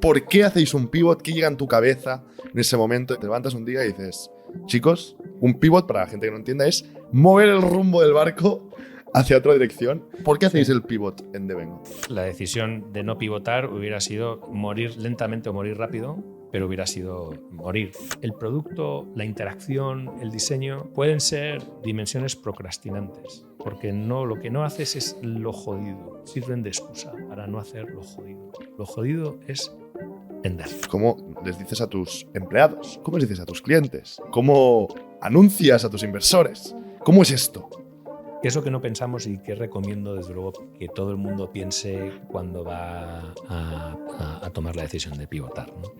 ¿Por qué hacéis un pivot? ¿Qué llega en tu cabeza en ese momento? Te levantas un día y dices, chicos, un pivot, para la gente que no entienda, es mover el rumbo del barco hacia otra dirección. ¿Por qué hacéis el pivot en Devengo? La decisión de no pivotar hubiera sido morir lentamente o morir rápido, pero hubiera sido morir. El producto, la interacción, el diseño pueden ser dimensiones procrastinantes, porque lo que no haces es lo jodido. Sirven de excusa para no hacer lo jodido. Lo jodido es vender. ¿Cómo les dices a tus empleados? ¿Cómo les dices a tus clientes? ¿Cómo anuncias a tus inversores? ¿Cómo es esto? ¿Qué es lo que no pensamos y que recomiendo, desde luego, que todo el mundo piense cuando va a tomar la decisión de pivotar, ¿no?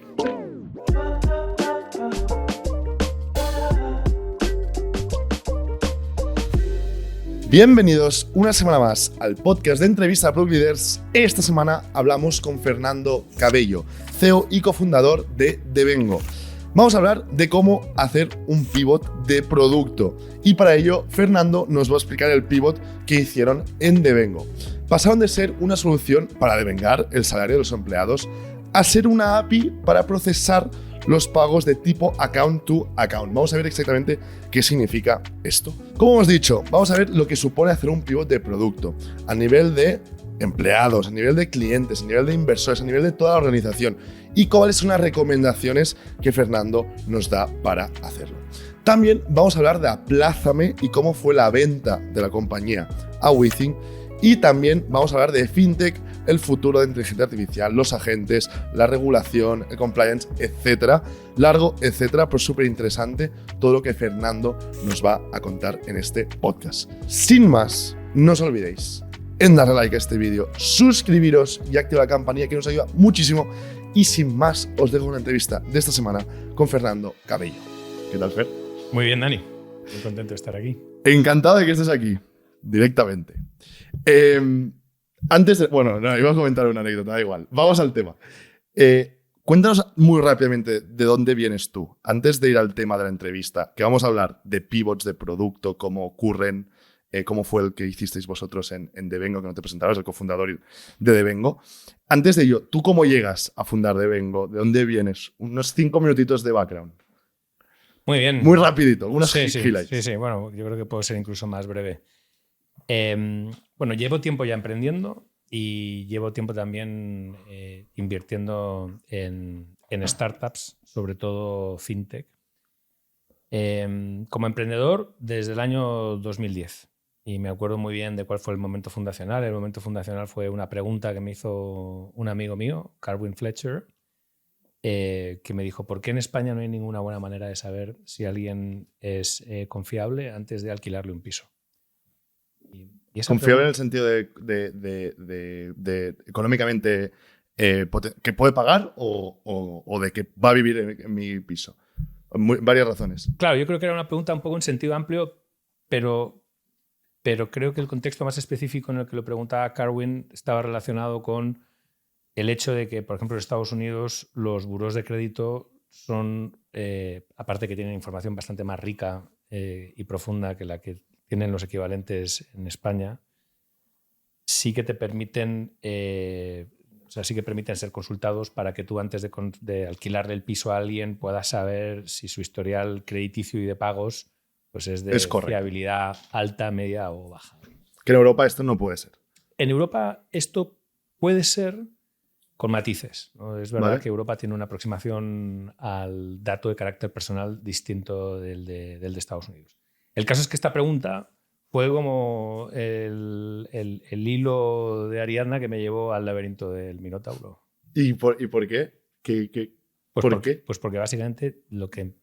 Bienvenidos una semana más al podcast de entrevista a Product Leaders. Esta semana hablamos con Fernando Cabello, CEO y cofundador de Devengo. Vamos a hablar de cómo hacer un pivot de producto. Y para ello, Fernando nos va a explicar el pivot que hicieron en Devengo. Pasaron de ser una solución para devengar el salario de los empleados a ser una API para procesar los pagos de tipo account to account. Vamos a ver exactamente qué significa esto. Como hemos dicho, vamos a ver lo que supone hacer un pivot de producto a nivel de empleados, a nivel de clientes, a nivel de inversores, a nivel de toda la organización y cuáles son las recomendaciones que Fernando nos da para hacerlo. También vamos a hablar de Aplázame y cómo fue la venta de la compañía a Withing, y también vamos a hablar de FinTech, el futuro de inteligencia artificial, los agentes, la regulación, el compliance, etcétera. Largo, etcétera, pero súper interesante todo lo que Fernando nos va a contar en este podcast. Sin más, no os olvidéis en darle like a este vídeo, suscribiros y activar la campanilla, que nos ayuda muchísimo. Y sin más, os dejo una entrevista de esta semana con Fernando Cabello. ¿Qué tal, Fer? Muy bien, Dani. Muy contento de estar aquí. Encantado de que estés aquí, directamente. Antes de... Bueno, no, iba a comentar una anécdota, da igual. Vamos al tema. Cuéntanos muy rápidamente de dónde vienes tú. Antes de ir al tema de la entrevista, que vamos a hablar de pivots de producto, cómo ocurren, cómo fue el que hicisteis vosotros en Devengo, que no te presentabas, el cofundador de Devengo. Antes de ello, ¿tú cómo llegas a fundar Devengo? ¿De dónde vienes? Unos 5 minutitos de background. Muy bien. Muy rapidito, unos Sí. highlights. Sí. Bueno, yo creo que puedo ser incluso más breve. Bueno, llevo tiempo ya emprendiendo y llevo tiempo también invirtiendo en startups, sobre todo fintech. Como emprendedor desde el año 2010. Y me acuerdo muy bien de cuál fue el momento fundacional. El momento fundacional fue una pregunta que me hizo un amigo mío, Carwin Fletcher, que me dijo: ¿por qué en España no hay ninguna buena manera de saber si alguien es confiable antes de alquilarle un piso? Y Confiable en el sentido de económicamente que puede pagar o de que va a vivir en mi piso. Varias razones. Claro, yo creo que era una pregunta un poco en sentido amplio, pero creo que el contexto más específico en el que lo preguntaba Carwin estaba relacionado con el hecho de que, por ejemplo, en Estados Unidos los burós de crédito son, aparte que tienen información bastante más rica y profunda que la que tienen los equivalentes en España, sí que te permiten, sí que permiten ser consultados para que tú, antes de alquilarle el piso a alguien, puedas saber si su historial crediticio y de pagos pues es de fiabilidad alta, media o baja. Que en Europa esto no puede ser. En Europa esto puede ser con matices, ¿no? Es verdad, ¿vale?, que Europa tiene una aproximación al dato de carácter personal distinto del de Estados Unidos. El caso es que esta pregunta fue como el hilo de Ariadna que me llevó al laberinto del Minotauro. ¿Y por qué? ¿Por qué? Pues porque básicamente lo que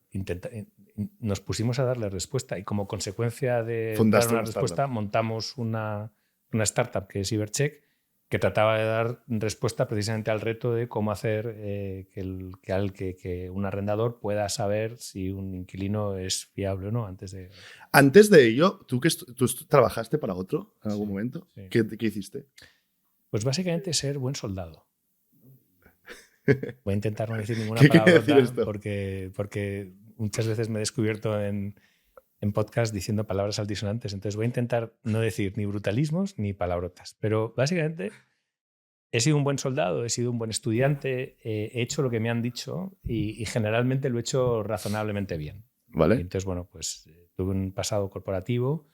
nos pusimos a darle respuesta, y como consecuencia de dar una respuesta montamos una startup que es Ibercheck, que trataba de dar respuesta precisamente al reto de cómo hacer que un arrendador pueda saber si un inquilino es fiable o no antes de... Antes de ello, ¿tú trabajaste para otro en algún momento? Sí. ¿Qué hiciste? Pues básicamente ser buen soldado. Voy a intentar no decir ninguna palabra porque muchas veces me he descubierto en podcast diciendo palabras altisonantes. Entonces voy a intentar no decir ni brutalismos ni palabrotas. Pero básicamente he sido un buen soldado, he sido un buen estudiante, he hecho lo que me han dicho y generalmente lo he hecho razonablemente bien. ¿Vale? Y entonces, bueno, pues tuve un pasado corporativo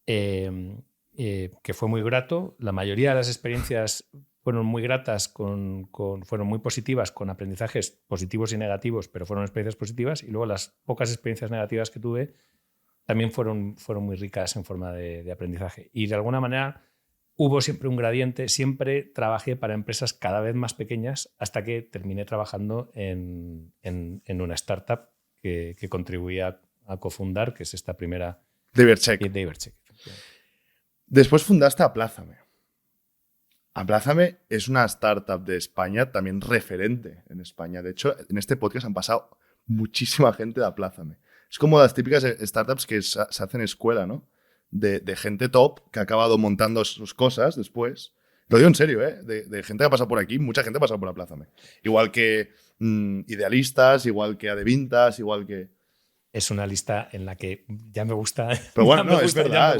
que fue muy grato. La mayoría de las experiencias fueron muy gratas, fueron muy positivas, con aprendizajes positivos y negativos, pero fueron experiencias positivas. Y luego las pocas experiencias negativas que tuve también fueron muy ricas en forma de aprendizaje. Y de alguna manera hubo siempre un gradiente. Siempre trabajé para empresas cada vez más pequeñas hasta que terminé trabajando en una startup que contribuía a cofundar, que es esta primera... DavidCheck. DavidCheck. Después fundaste Aplázame. Aplázame es una startup de España, también referente en España. De hecho, en este podcast han pasado muchísima gente de Aplázame. Es como las típicas startups que se hacen escuela, ¿no? De gente top que ha acabado montando sus cosas después. Lo digo en serio, ¿eh? De gente que ha pasado por aquí, mucha gente ha pasado por Aplázame. Igual que Idealistas, igual que Adevintas, igual que... Es una lista en la que ya me gusta. Pero bueno, no, es verdad.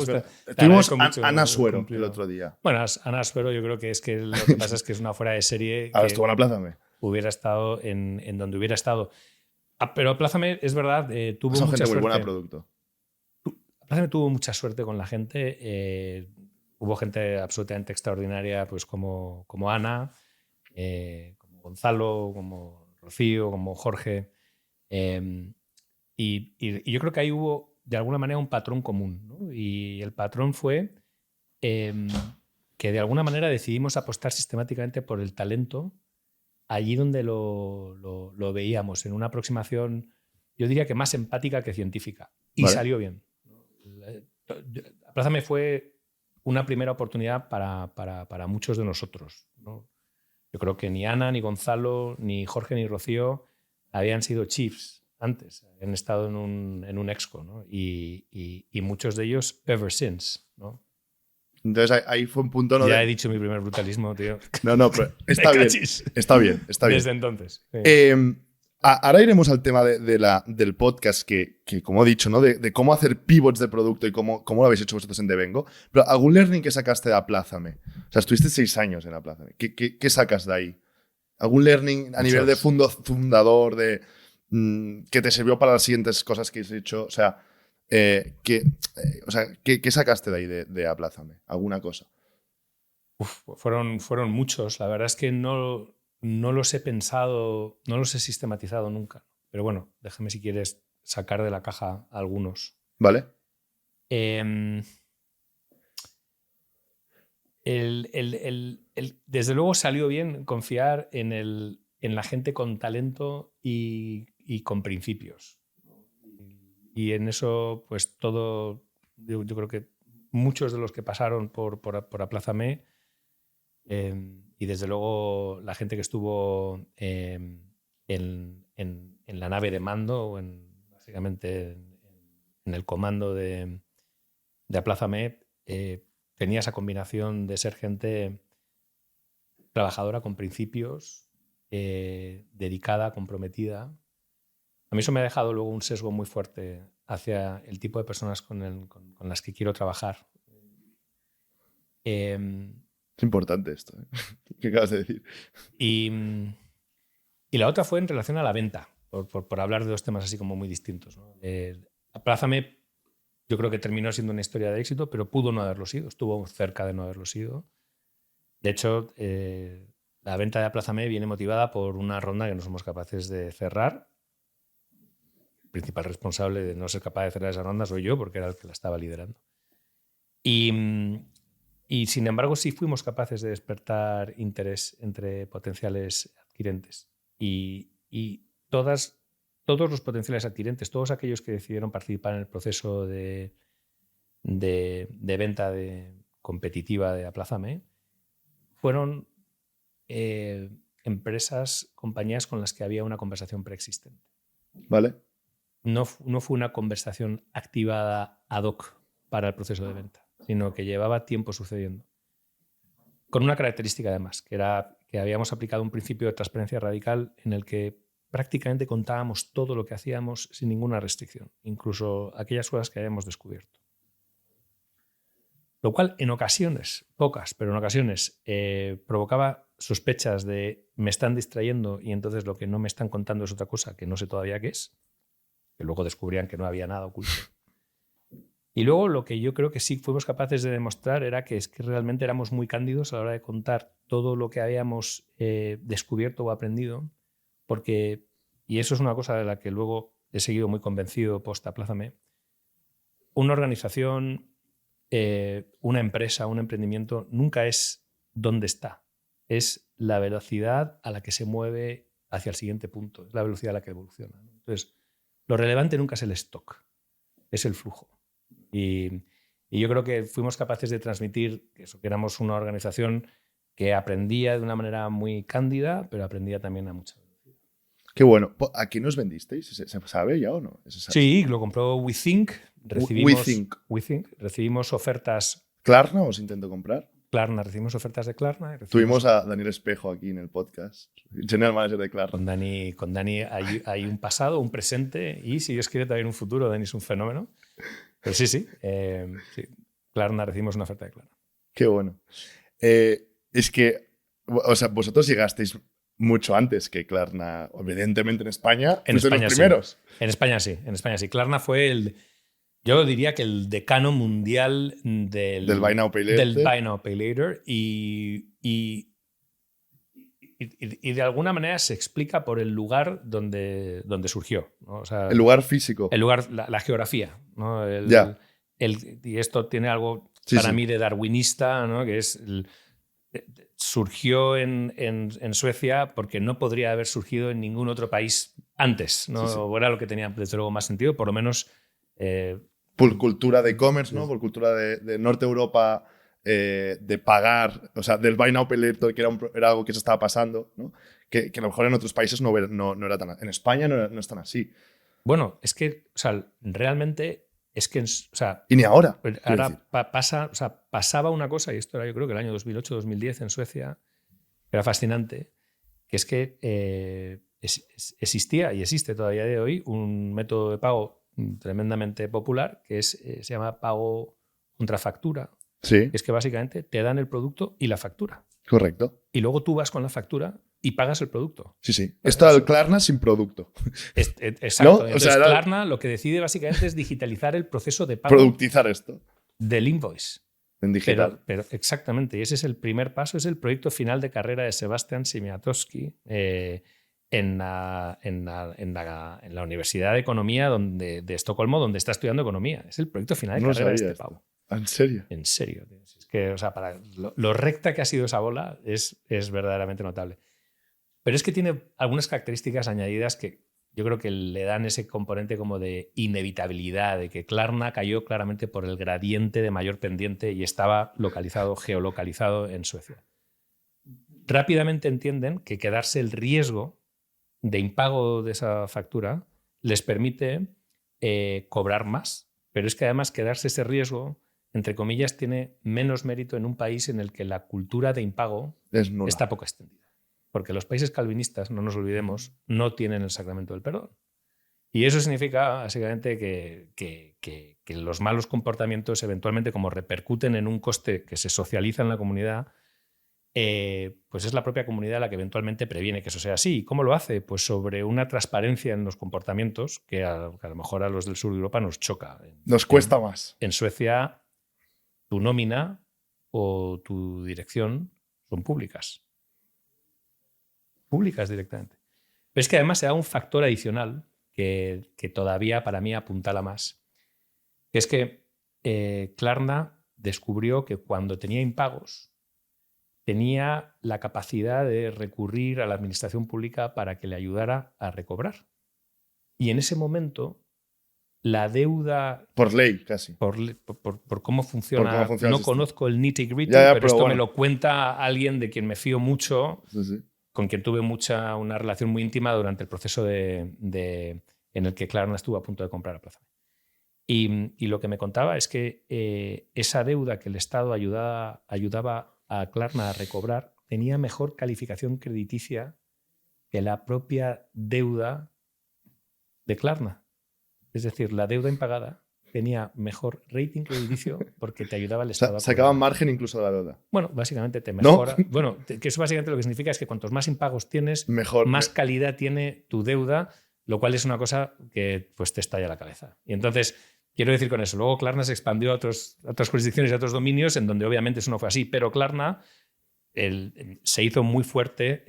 Tuvimos Ana Suero el otro día. Bueno, Ana Suero yo creo que es que lo que pasa es que es una fuera de serie. Ahora estuvo en Aplázame. Hubiera estado en donde hubiera estado. Pero Aplázame, es verdad, tuvo mucha gente suerte. Muy buena producto. Aplázame tuvo mucha suerte con la gente. Hubo gente absolutamente extraordinaria, pues como Ana, como Gonzalo, como Rocío, como Jorge. Y yo creo que ahí hubo, de alguna manera, un patrón común, ¿no? Y el patrón fue que de alguna manera decidimos apostar sistemáticamente por el talento allí donde lo veíamos, en una aproximación, yo diría que más empática que científica. Y ¿vale? Salió bien. Aplázame fue una primera oportunidad para muchos de nosotros, ¿no? Yo creo que ni Ana, ni Gonzalo, ni Jorge, ni Rocío habían sido chiefs antes, han estado en un exco, ¿no? Y muchos de ellos ever since, ¿no? Entonces ahí fue un punto... Ya he dicho mi primer brutalismo, tío. No, pero está bien. Está bien. Desde entonces. Sí. Ahora iremos al tema del podcast que, como he dicho, ¿no? De cómo hacer pivots de producto y cómo lo habéis hecho vosotros en Devengo. Pero algún learning que sacaste de Aplázame. O sea, estuviste 6 años en Aplázame. ¿Qué sacas de ahí? ¿Algún learning a nivel de fundador, que te sirvió para las siguientes cosas que has hecho? O sea, ¿qué sacaste de ahí de Aplázame? ¿Alguna cosa? Fueron muchos. La verdad es que no los he pensado, no los he sistematizado nunca. Pero bueno, déjame si quieres sacar de la caja algunos. Vale. Desde luego salió bien confiar en la gente con talento y con principios. Y en eso, pues todo, yo creo que muchos de los que pasaron por Aplázame, y desde luego la gente que estuvo en la nave de mando, o básicamente en el comando de Aplázame, tenía esa combinación de ser gente trabajadora con principios, dedicada, comprometida. A mí eso me ha dejado luego un sesgo muy fuerte hacia el tipo de personas con las que quiero trabajar. Es importante esto, ¿eh? ¿Qué acabas de decir? Y la otra fue en relación a la venta, por hablar de dos temas así como muy distintos, ¿no? Aplázame, yo creo que terminó siendo una historia de éxito, pero pudo no haberlo sido, estuvo cerca de no haberlo sido. De hecho, la venta de Aplázame viene motivada por una ronda que no somos capaces de cerrar. El principal responsable de no ser capaz de cerrar esa ronda soy yo, porque era el que la estaba liderando. Y sin embargo, sí fuimos capaces de despertar interés entre potenciales adquirentes. Y todos los potenciales adquirentes, todos aquellos que decidieron participar en el proceso de venta competitiva de Aplázame, fueron empresas, compañías con las que había una conversación preexistente. Vale. No fue una conversación activada ad hoc para el proceso de venta, sino que llevaba tiempo sucediendo. Con una característica además, que era que habíamos aplicado un principio de transparencia radical en el que prácticamente contábamos todo lo que hacíamos sin ninguna restricción, incluso aquellas cosas que habíamos descubierto. Lo cual en ocasiones, pocas, pero en ocasiones, provocaba sospechas de me están distrayendo y entonces lo que no me están contando es otra cosa que no sé todavía qué es, que luego descubrían que no había nada oculto. Y luego lo que yo creo que sí fuimos capaces de demostrar era que es que realmente éramos muy cándidos a la hora de contar todo lo que habíamos descubierto o aprendido, porque, y eso es una cosa de la que luego he seguido muy convencido post Aplázame, una organización, una empresa, un emprendimiento nunca es dónde está, es la velocidad a la que se mueve hacia el siguiente punto, es la velocidad a la que evoluciona. Entonces, lo relevante nunca es el stock, es el flujo. Y yo creo que fuimos capaces de transmitir eso, que éramos una organización que aprendía de una manera muy cándida, pero aprendía también a mucha velocidad. Qué bueno. ¿A quién nos vendisteis? ¿Se sabe ya o no? Sí, lo compró WeThink. Recibimos ofertas. ¿Klarna os intentó comprar? Klarna, recibimos ofertas de Klarna. Tuvimos a Daniel Espejo aquí en el podcast, general manager de Klarna. Con Dani hay un pasado, un presente y, si Dios quiere, también un futuro. Dani es un fenómeno. Pero sí, sí. Klarna, recibimos una oferta de Klarna. Qué bueno. Es que, o sea, vosotros llegasteis mucho antes que Klarna, evidentemente en España. En España, los primeros. Sí. En España sí. Klarna fue yo diría que el decano mundial del Buy Now Pay Later. Del Buy Now Pay Later y de alguna manera se explica por el lugar donde surgió, ¿no? O sea, el lugar físico. El lugar, la geografía, ¿no? Y esto tiene algo para mí de darwinista, ¿no? Que es surgió en Suecia porque no podría haber surgido en ningún otro país antes, ¿no? O era lo que tenía desde luego más sentido, por lo menos. Por cultura de e-commerce, ¿no? Por cultura de Norte Europa, de pagar, o sea, del Buy Now Pay Later, que era algo que se estaba pasando, ¿no? Que a lo mejor en otros países no era tan. En España no es tan así. Bueno, es que, o sea, realmente es que, o sea, y ni ahora. Ahora pasaba una cosa, y esto era yo creo que el año 2008-2010 en Suecia, era fascinante, que es que existía y existe todavía de hoy un método de pago tremendamente popular que se llama pago contra factura. Sí. Es que básicamente te dan el producto y la factura. Correcto. Y luego tú vas con la factura y pagas el producto. Sí, sí. Esto es el Klarna sin producto. Exacto. ¿No? Entonces, Klarna lo que decide básicamente es digitalizar el proceso de pago. Productizar esto. Del invoice. En digital. Pero exactamente. Y ese es el primer paso. Es el proyecto final de carrera de Sebastian Siemiatowski en la Universidad de Economía de Estocolmo, donde está estudiando Economía. Es el proyecto final de carrera de este pavo. ¿En serio? En serio. Es que, o sea, para lo recta que ha sido esa bola es verdaderamente notable. Pero es que tiene algunas características añadidas que yo creo que le dan ese componente como de inevitabilidad, de que Klarna cayó claramente por el gradiente de mayor pendiente y estaba geolocalizado en Suecia. Rápidamente entienden que quedarse el riesgo de impago de esa factura les permite cobrar más, pero es que además quedarse ese riesgo, entre comillas, tiene menos mérito en un país en el que la cultura de impago está poco extendida. Porque los países calvinistas, no nos olvidemos, no tienen el sacramento del perdón. Y eso significa básicamente que los malos comportamientos eventualmente, como repercuten en un coste que se socializa en la comunidad, pues es la propia comunidad la que eventualmente previene que eso sea así. ¿Y cómo lo hace? Pues sobre una transparencia en los comportamientos que a lo mejor a los del sur de Europa nos choca. Nos cuesta más. En Suecia, tu nómina o tu dirección son públicas. Públicas directamente. Pero es que además se da un factor adicional que todavía para mí apuntala más, que es que Klarna descubrió que cuando tenía impagos tenía la capacidad de recurrir a la administración pública para que le ayudara a recobrar. Y en ese momento la deuda... Por ley, casi. Por cómo funciona. No conozco el nitty-gritty, pero esto me lo cuenta alguien de quien me fío mucho. Sí. Con quien tuve una relación muy íntima durante el proceso en el que Klarna estuvo a punto de comprar Aplázame. Y lo que me contaba es que esa deuda que el Estado ayudaba a Klarna a recobrar tenía mejor calificación crediticia que la propia deuda de Klarna. Es decir, la deuda impagada tenía mejor rating crediticio porque te ayudaba el Estado. Sacaban margen incluso de la deuda. Bueno, básicamente te ¿No? mejora. Bueno, que eso básicamente lo que significa es que cuantos más impagos tienes, Mejor. más calidad tiene tu deuda, lo cual es una cosa que pues, te estalla la cabeza. Y entonces, quiero decir con eso, luego Klarna se expandió a otras jurisdicciones y a otros dominios en donde obviamente eso no fue así, pero Klarna se hizo muy fuerte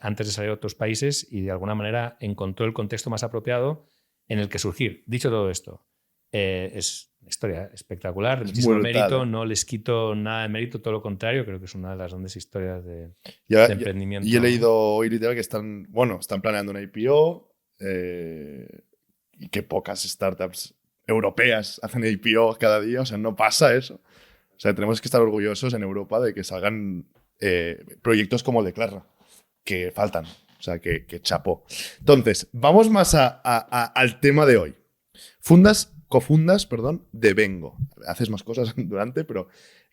antes de salir a otros países y de alguna manera encontró el contexto más apropiado en el que surgir. Dicho todo esto, es una historia espectacular, de muchísimo mérito, no les quito nada de mérito, todo lo contrario, creo que es una de las grandes historias de emprendimiento. Y he leído hoy literal que están planeando una IPO y que pocas startups europeas hacen IPO cada día, o sea, no pasa eso. O sea, tenemos que estar orgullosos en Europa de que salgan proyectos como el de Klarna, que faltan. O sea, que chapó. Entonces, vamos más al tema de hoy. Cofundas, Devengo. Haces más cosas durante, pero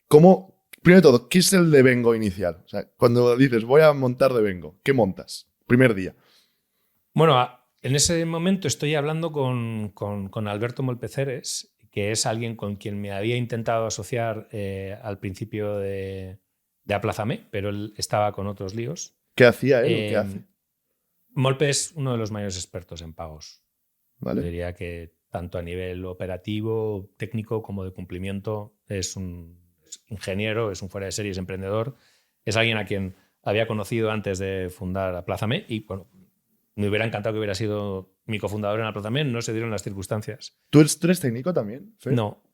primero de todo, ¿qué es el Devengo inicial? O sea, cuando dices, voy a montar Devengo, ¿qué montas? Primer día. Bueno, en ese momento estoy hablando con Alberto Molpeceres, que es alguien con quien me había intentado asociar al principio de Aplázame, pero él estaba con otros líos. ¿Qué hacía él o qué hace? Molpe es uno de los mayores expertos en pagos. ¿Vale? Yo diría que tanto a nivel operativo, técnico como de cumplimiento es un ingeniero, es un fuera de series emprendedor. Es alguien a quien había conocido antes de fundar Aplázame y bueno, me hubiera encantado que hubiera sido mi cofundador en Aplázame, no se dieron las circunstancias. ¿Tú eres técnico también, Fer? No.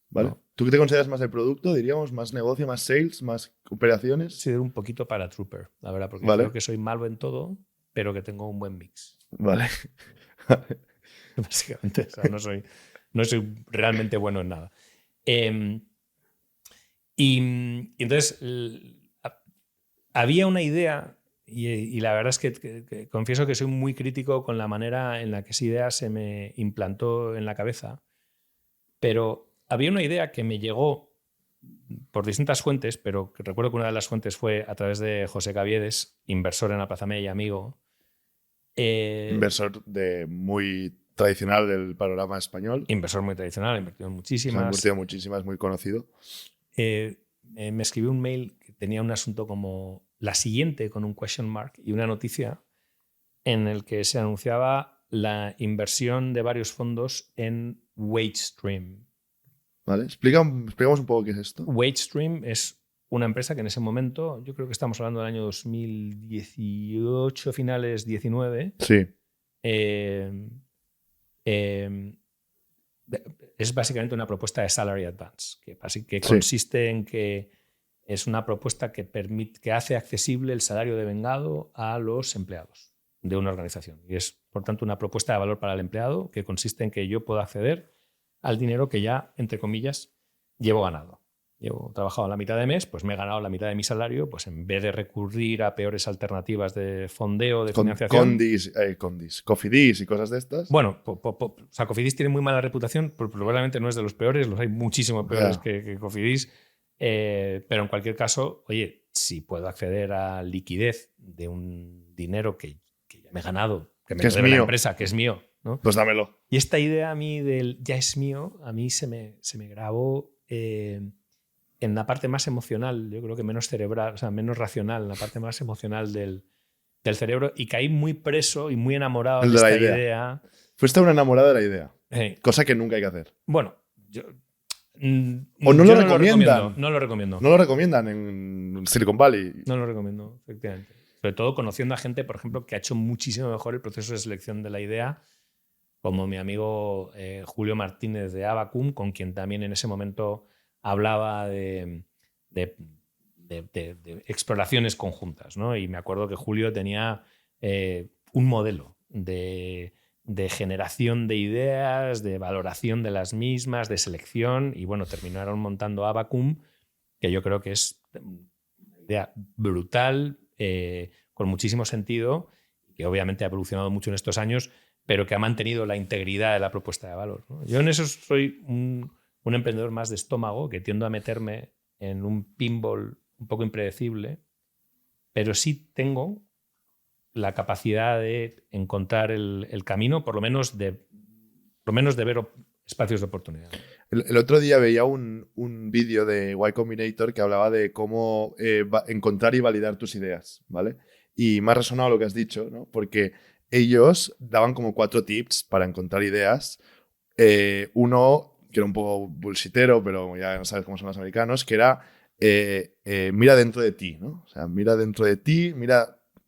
¿Vale? No. ¿Tú qué te consideras más de producto, diríamos? ¿Más negocio, más sales, más operaciones? Sí, un poquito para Trooper, la verdad, porque ¿Vale? creo que soy malo en todo, pero que tengo un buen mix. Vale. Básicamente, o sea, no soy realmente bueno en nada. Y entonces había una idea, y la verdad es que confieso que soy muy crítico con la manera en la que esa idea se me implantó en la cabeza, pero había una idea que me llegó por distintas fuentes, pero que recuerdo que una de las fuentes fue a través de José Caviedes, inversor en Aplázame y amigo. Inversor muy tradicional del panorama español. Inversor muy tradicional, ha invertido en muchísimas. Ha invertido muchísimas, muy conocido. Me escribió un mail que tenía un asunto como la siguiente con un question mark y una noticia en el que se anunciaba la inversión de varios fondos en WageStream. ¿Vale? Explicamos un poco qué es esto. WageStream es una empresa que en ese momento, yo creo que estamos hablando del año 2018, finales 19. Sí. Es básicamente una propuesta de salary advance, que consiste en que es una propuesta que hace accesible el salario devengado a los empleados de una organización. Y es, por tanto, una propuesta de valor para el empleado que consiste en que yo pueda acceder al dinero que ya, entre comillas, llevo ganado. Llevo trabajado la mitad de mes, pues me he ganado la mitad de mi salario, pues en vez de recurrir a peores alternativas de fondeo, de financiación. Cofidis y cosas de estas. Bueno, o sea, Cofidis tiene muy mala reputación, probablemente no es de los peores, los hay muchísimo peores que Cofidis, pero en cualquier caso, oye, si puedo acceder a liquidez de un dinero que ya me he ganado, que me debe la empresa, que es mío, ¿no? Pues dámelo. Y esta idea a mí del ya es mío, a mí se me grabó en la parte más emocional, yo creo que menos cerebral, o sea, menos racional, en la parte más emocional del cerebro, y caí muy preso y muy enamorado de esta idea. Fuiste una enamorada de la idea. Cosa que nunca hay que hacer. Bueno, o no lo recomiendan. No lo recomiendo. No lo recomiendan en Silicon Valley. No lo recomiendo, efectivamente. Sobre todo conociendo a gente, por ejemplo, que ha hecho muchísimo mejor el proceso de selección de la idea, como mi amigo Julio Martínez de Abacum, con quien también en ese momento hablaba de exploraciones conjuntas, ¿no? Y me acuerdo que Julio tenía un modelo de generación de ideas, de valoración de las mismas, de selección, y bueno, terminaron montando Abacum, que yo creo que es una idea brutal, con muchísimo sentido, que obviamente ha evolucionado mucho en estos años, pero que ha mantenido la integridad de la propuesta de valor, ¿no? Yo en eso soy un emprendedor más de estómago, que tiendo a meterme en un pinball un poco impredecible, pero sí tengo la capacidad de encontrar el camino, por lo menos de ver espacios de oportunidad. El otro día veía un vídeo de Y Combinator que hablaba de cómo encontrar y validar tus ideas, ¿vale? Y me ha resonado lo que has dicho, ¿no? Porque ellos daban como 4 tips para encontrar ideas. Uno, que era un poco bullshitero, pero ya no sabes cómo son los americanos, que era mira dentro de ti, ¿no? O sea, mira dentro de ti,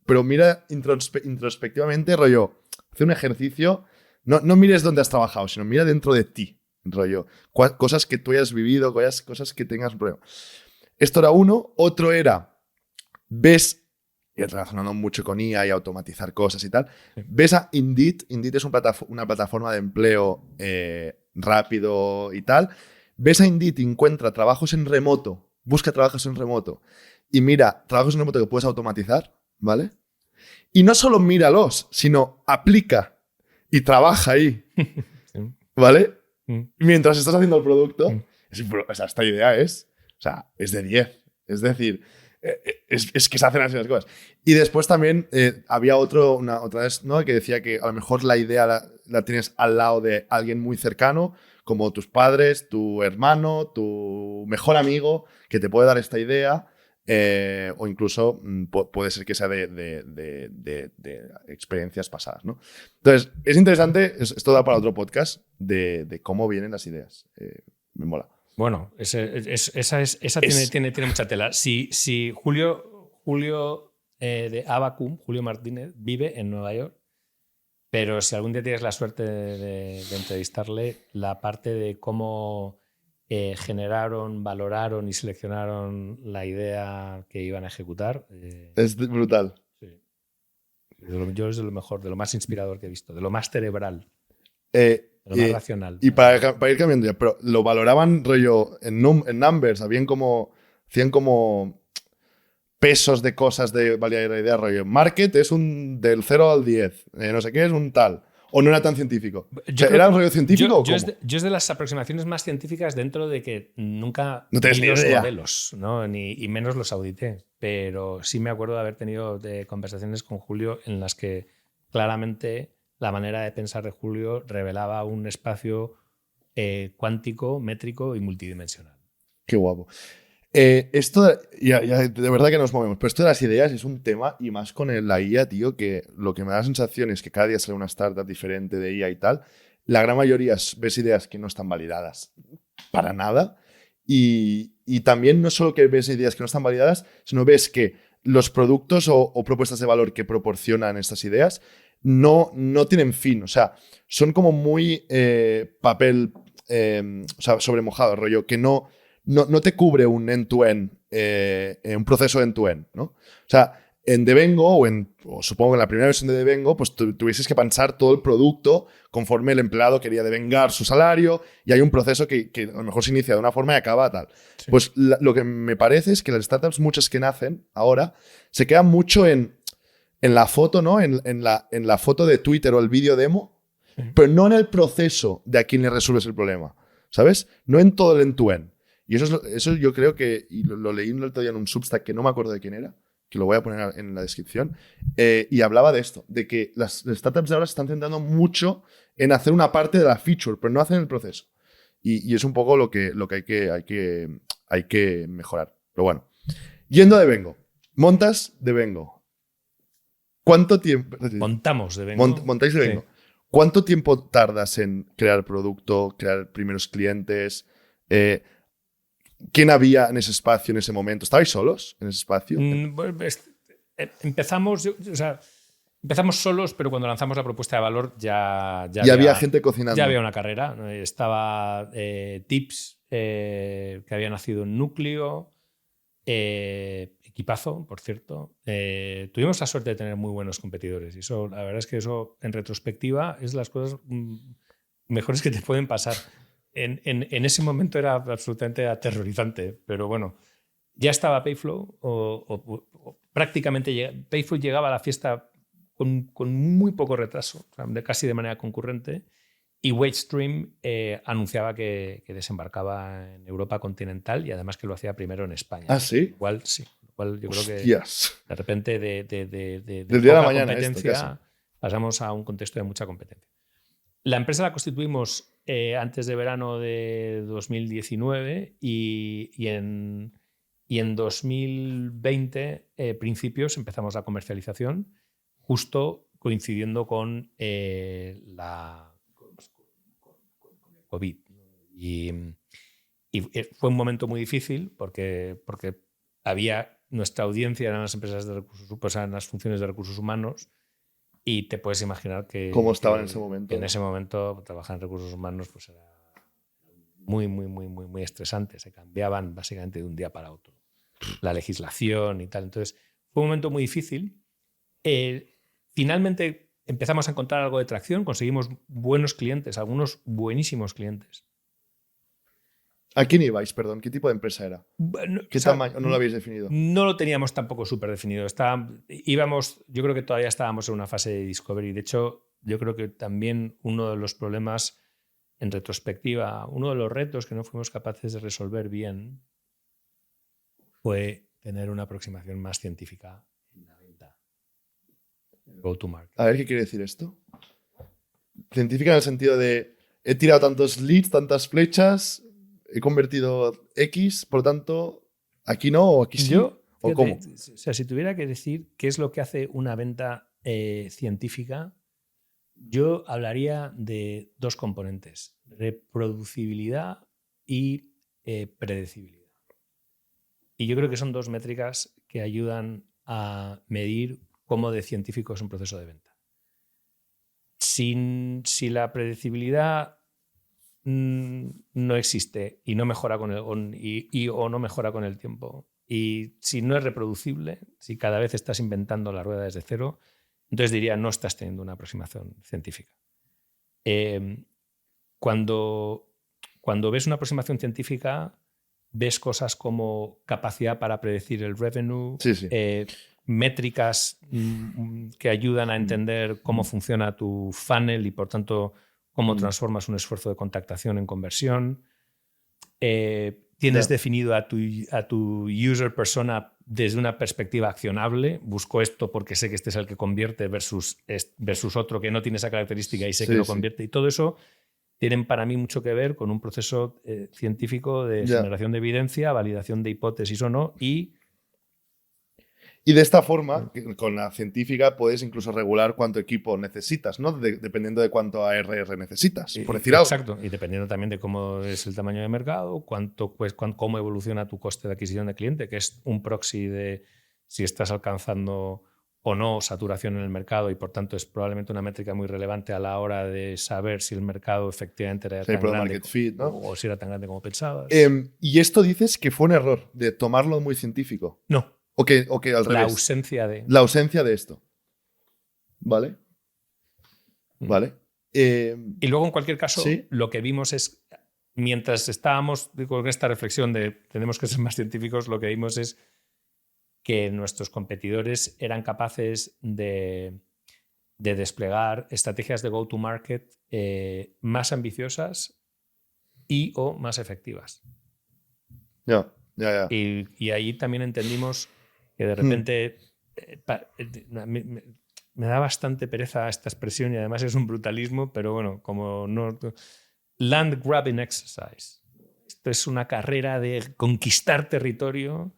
pero mira introspectivamente, rollo, hace un ejercicio, no mires dónde has trabajado, sino mira dentro de ti, rollo, cosas que tú hayas vivido, cosas que tengas un problema. Esto era uno. Otro era, ves, y relacionando mucho con IA y automatizar cosas y tal, ves a Indeed. Indeed es una plataforma de empleo rápido y tal. Ves a Indeed y encuentra trabajos en remoto, busca trabajos en remoto y mira trabajos en remoto que puedes automatizar, ¿vale? Y no solo míralos, sino aplica y trabaja ahí, ¿vale? Mientras estás haciendo el producto. O sea, esta idea es de 10. Es decir, es que se hacen así las cosas. Y después también había otra vez, ¿no? Que decía que a lo mejor la idea la tienes al lado de alguien muy cercano, como tus padres, tu hermano, tu mejor amigo, que te puede dar esta idea. O incluso puede ser que sea de experiencias pasadas, ¿no? Entonces, es interesante, esto da para otro podcast de cómo vienen las ideas. Me mola. Bueno, esa tiene mucha tela. Si Julio de Abacum, Julio Martínez, vive en Nueva York, pero si algún día tienes la suerte de entrevistarle, la parte de cómo generaron, valoraron y seleccionaron la idea que iban a ejecutar. Es brutal. Sí. Yo es de lo mejor, de lo más inspirador que he visto, de lo más cerebral, de lo más racional. Y para ir cambiando ya, pero lo valoraban rollo en numbers, hacían como pesos de cosas de validar la idea, rollo. Market es un del 0 al 10, no sé qué es un tal. ¿O no era tan científico? ¿Era un rollo científico o cómo? Yo es de las aproximaciones más científicas dentro de que nunca no vi los idea. modelos, ¿no? y menos los audité. Pero sí me acuerdo de haber tenido conversaciones con Julio en las que claramente la manera de pensar de Julio revelaba un espacio cuántico, métrico y multidimensional. Qué guapo. Esto, ya de verdad que nos movemos, pero esto de las ideas es un tema, y más con la IA, tío, que lo que me da la sensación es que cada día sale una startup diferente de IA y tal. La gran mayoría ves ideas que no están validadas para nada. Y también no solo que ves ideas que no están validadas, sino ves que los productos o propuestas de valor que proporcionan estas ideas no tienen fin. O sea, son como muy papel sobre mojado, rollo, que no te cubre un end-to-end, un proceso end-to-end, ¿no? O sea, en Devengo, o supongo en la primera versión de Devengo, pues tuvieses que pensar todo el producto conforme el empleado quería devengar su salario, y hay un proceso que a lo mejor se inicia de una forma y acaba tal. Sí. Pues lo que me parece es que las startups, muchas que nacen ahora, se quedan mucho en la foto, ¿no? En la foto de Twitter o el vídeo demo, pero no en el proceso de a quién le resuelves el problema, ¿sabes? No en todo el end-to-end. Y eso yo creo que, y lo leí el otro día en un Substack que no me acuerdo de quién era, que lo voy a poner en la descripción, y hablaba de esto, de que las startups de ahora se están centrando mucho en hacer una parte de la feature, pero no hacen el proceso. Y es un poco lo que hay que mejorar. Pero bueno, yendo a Devengo. Montas Devengo. ¿Cuánto tiempo? Montamos Devengo. Montáis Devengo. Sí. ¿Cuánto tiempo tardas en crear producto, crear primeros clientes? ¿Quién había en ese espacio en ese momento? ¿Estabais solos en ese espacio? Empezamos solos, pero cuando lanzamos la propuesta de valor ya había gente cocinando. Ya había una carrera. Estaba Tips, que había nacido en Núcleo, equipazo, por cierto. Tuvimos la suerte de tener muy buenos competidores, y eso, la verdad es que eso, en retrospectiva, es las cosas mejores que te pueden pasar. En ese momento era absolutamente aterrorizante, pero bueno, ya estaba Payflow, o prácticamente Payflow llegaba a la fiesta con muy poco retraso, o sea, casi de manera concurrente, y Wagestream anunciaba que desembarcaba en Europa continental, y además que lo hacía primero en España. ¿Ah, sí? Igual sí. Igual yo creo que de repente de del día de la mañana competencia pasamos a un contexto de mucha competencia. La empresa la constituimos antes de verano de 2019 y en 2020, principios, empezamos la comercialización, justo coincidiendo con el COVID. Y fue un momento muy difícil porque nuestra audiencia eran las empresas de recursos, pues eran las funciones de recursos humanos, y te puedes imaginar que ¿Cómo estaba en ese momento? Que en ese momento trabajar en recursos humanos pues era muy, muy, muy, muy, muy estresante. Se cambiaban básicamente de un día para otro la legislación y tal. Entonces fue un momento muy difícil. Finalmente empezamos a encontrar algo de tracción, conseguimos buenos clientes, algunos buenísimos clientes. ¿A quién ibais, perdón? ¿Qué tipo de empresa era? Bueno, ¿Qué tamaño? ¿No lo habéis definido? No lo teníamos tampoco súper definido. Yo creo que todavía estábamos en una fase de discovery. De hecho, yo creo que también uno de los problemas, en retrospectiva, uno de los retos que no fuimos capaces de resolver bien fue tener una aproximación más científica en la venta. Go to market. A ver, ¿qué quiere decir esto? Científica en el sentido de he tirado tantos leads, tantas flechas, he convertido X, por lo tanto, aquí no o aquí sí. Yo, ¿O fíjate, cómo? O sea, si tuviera que decir qué es lo que hace una venta científica, yo hablaría de dos componentes: reproducibilidad y predecibilidad. Y yo creo que son dos métricas que ayudan a medir cómo de científico es un proceso de venta. Si la predecibilidad no existe y no mejora o no mejora con el tiempo, y si no es reproducible, si cada vez estás inventando la rueda desde cero, entonces diría no estás teniendo una aproximación científica. Cuando ves una aproximación científica, ves cosas como capacidad para predecir el revenue, Sí. métricas que ayudan a entender cómo funciona tu funnel y, por tanto, cómo transformas un esfuerzo de contactación en conversión. Tienes definido a tu user persona desde una perspectiva accionable. Busco esto porque sé que este es el que convierte versus otro que no tiene esa característica y sé que lo convierte. Y todo eso tienen para mí mucho que ver con un proceso científico de generación de evidencia, validación de hipótesis o no, y de esta forma, con la científica, puedes incluso regular cuánto equipo necesitas, ¿no? Dependiendo de cuánto ARR necesitas, por decir algo. Exacto, y dependiendo también de cómo es el tamaño de mercado, cómo evoluciona tu coste de adquisición de cliente, que es un proxy de si estás alcanzando o no saturación en el mercado, y por tanto es probablemente una métrica muy relevante a la hora de saber si el mercado efectivamente era tan grande market fit, ¿no? o si era tan grande como pensabas. Y esto dices que fue un error de tomarlo muy científico. No. O que al revés. La ausencia de esto. ¿Vale? Vale. Y luego, en cualquier caso, ¿sí? Lo que vimos es, mientras estábamos con esta reflexión de tenemos que ser más científicos, lo que vimos es que nuestros competidores eran capaces de desplegar estrategias de go-to-market más ambiciosas y o más efectivas. Ya. Y ahí también entendimos que de repente me da bastante pereza esta expresión y además es un brutalismo, pero bueno, como no... Land grabbing exercise. Esto es una carrera de conquistar territorio,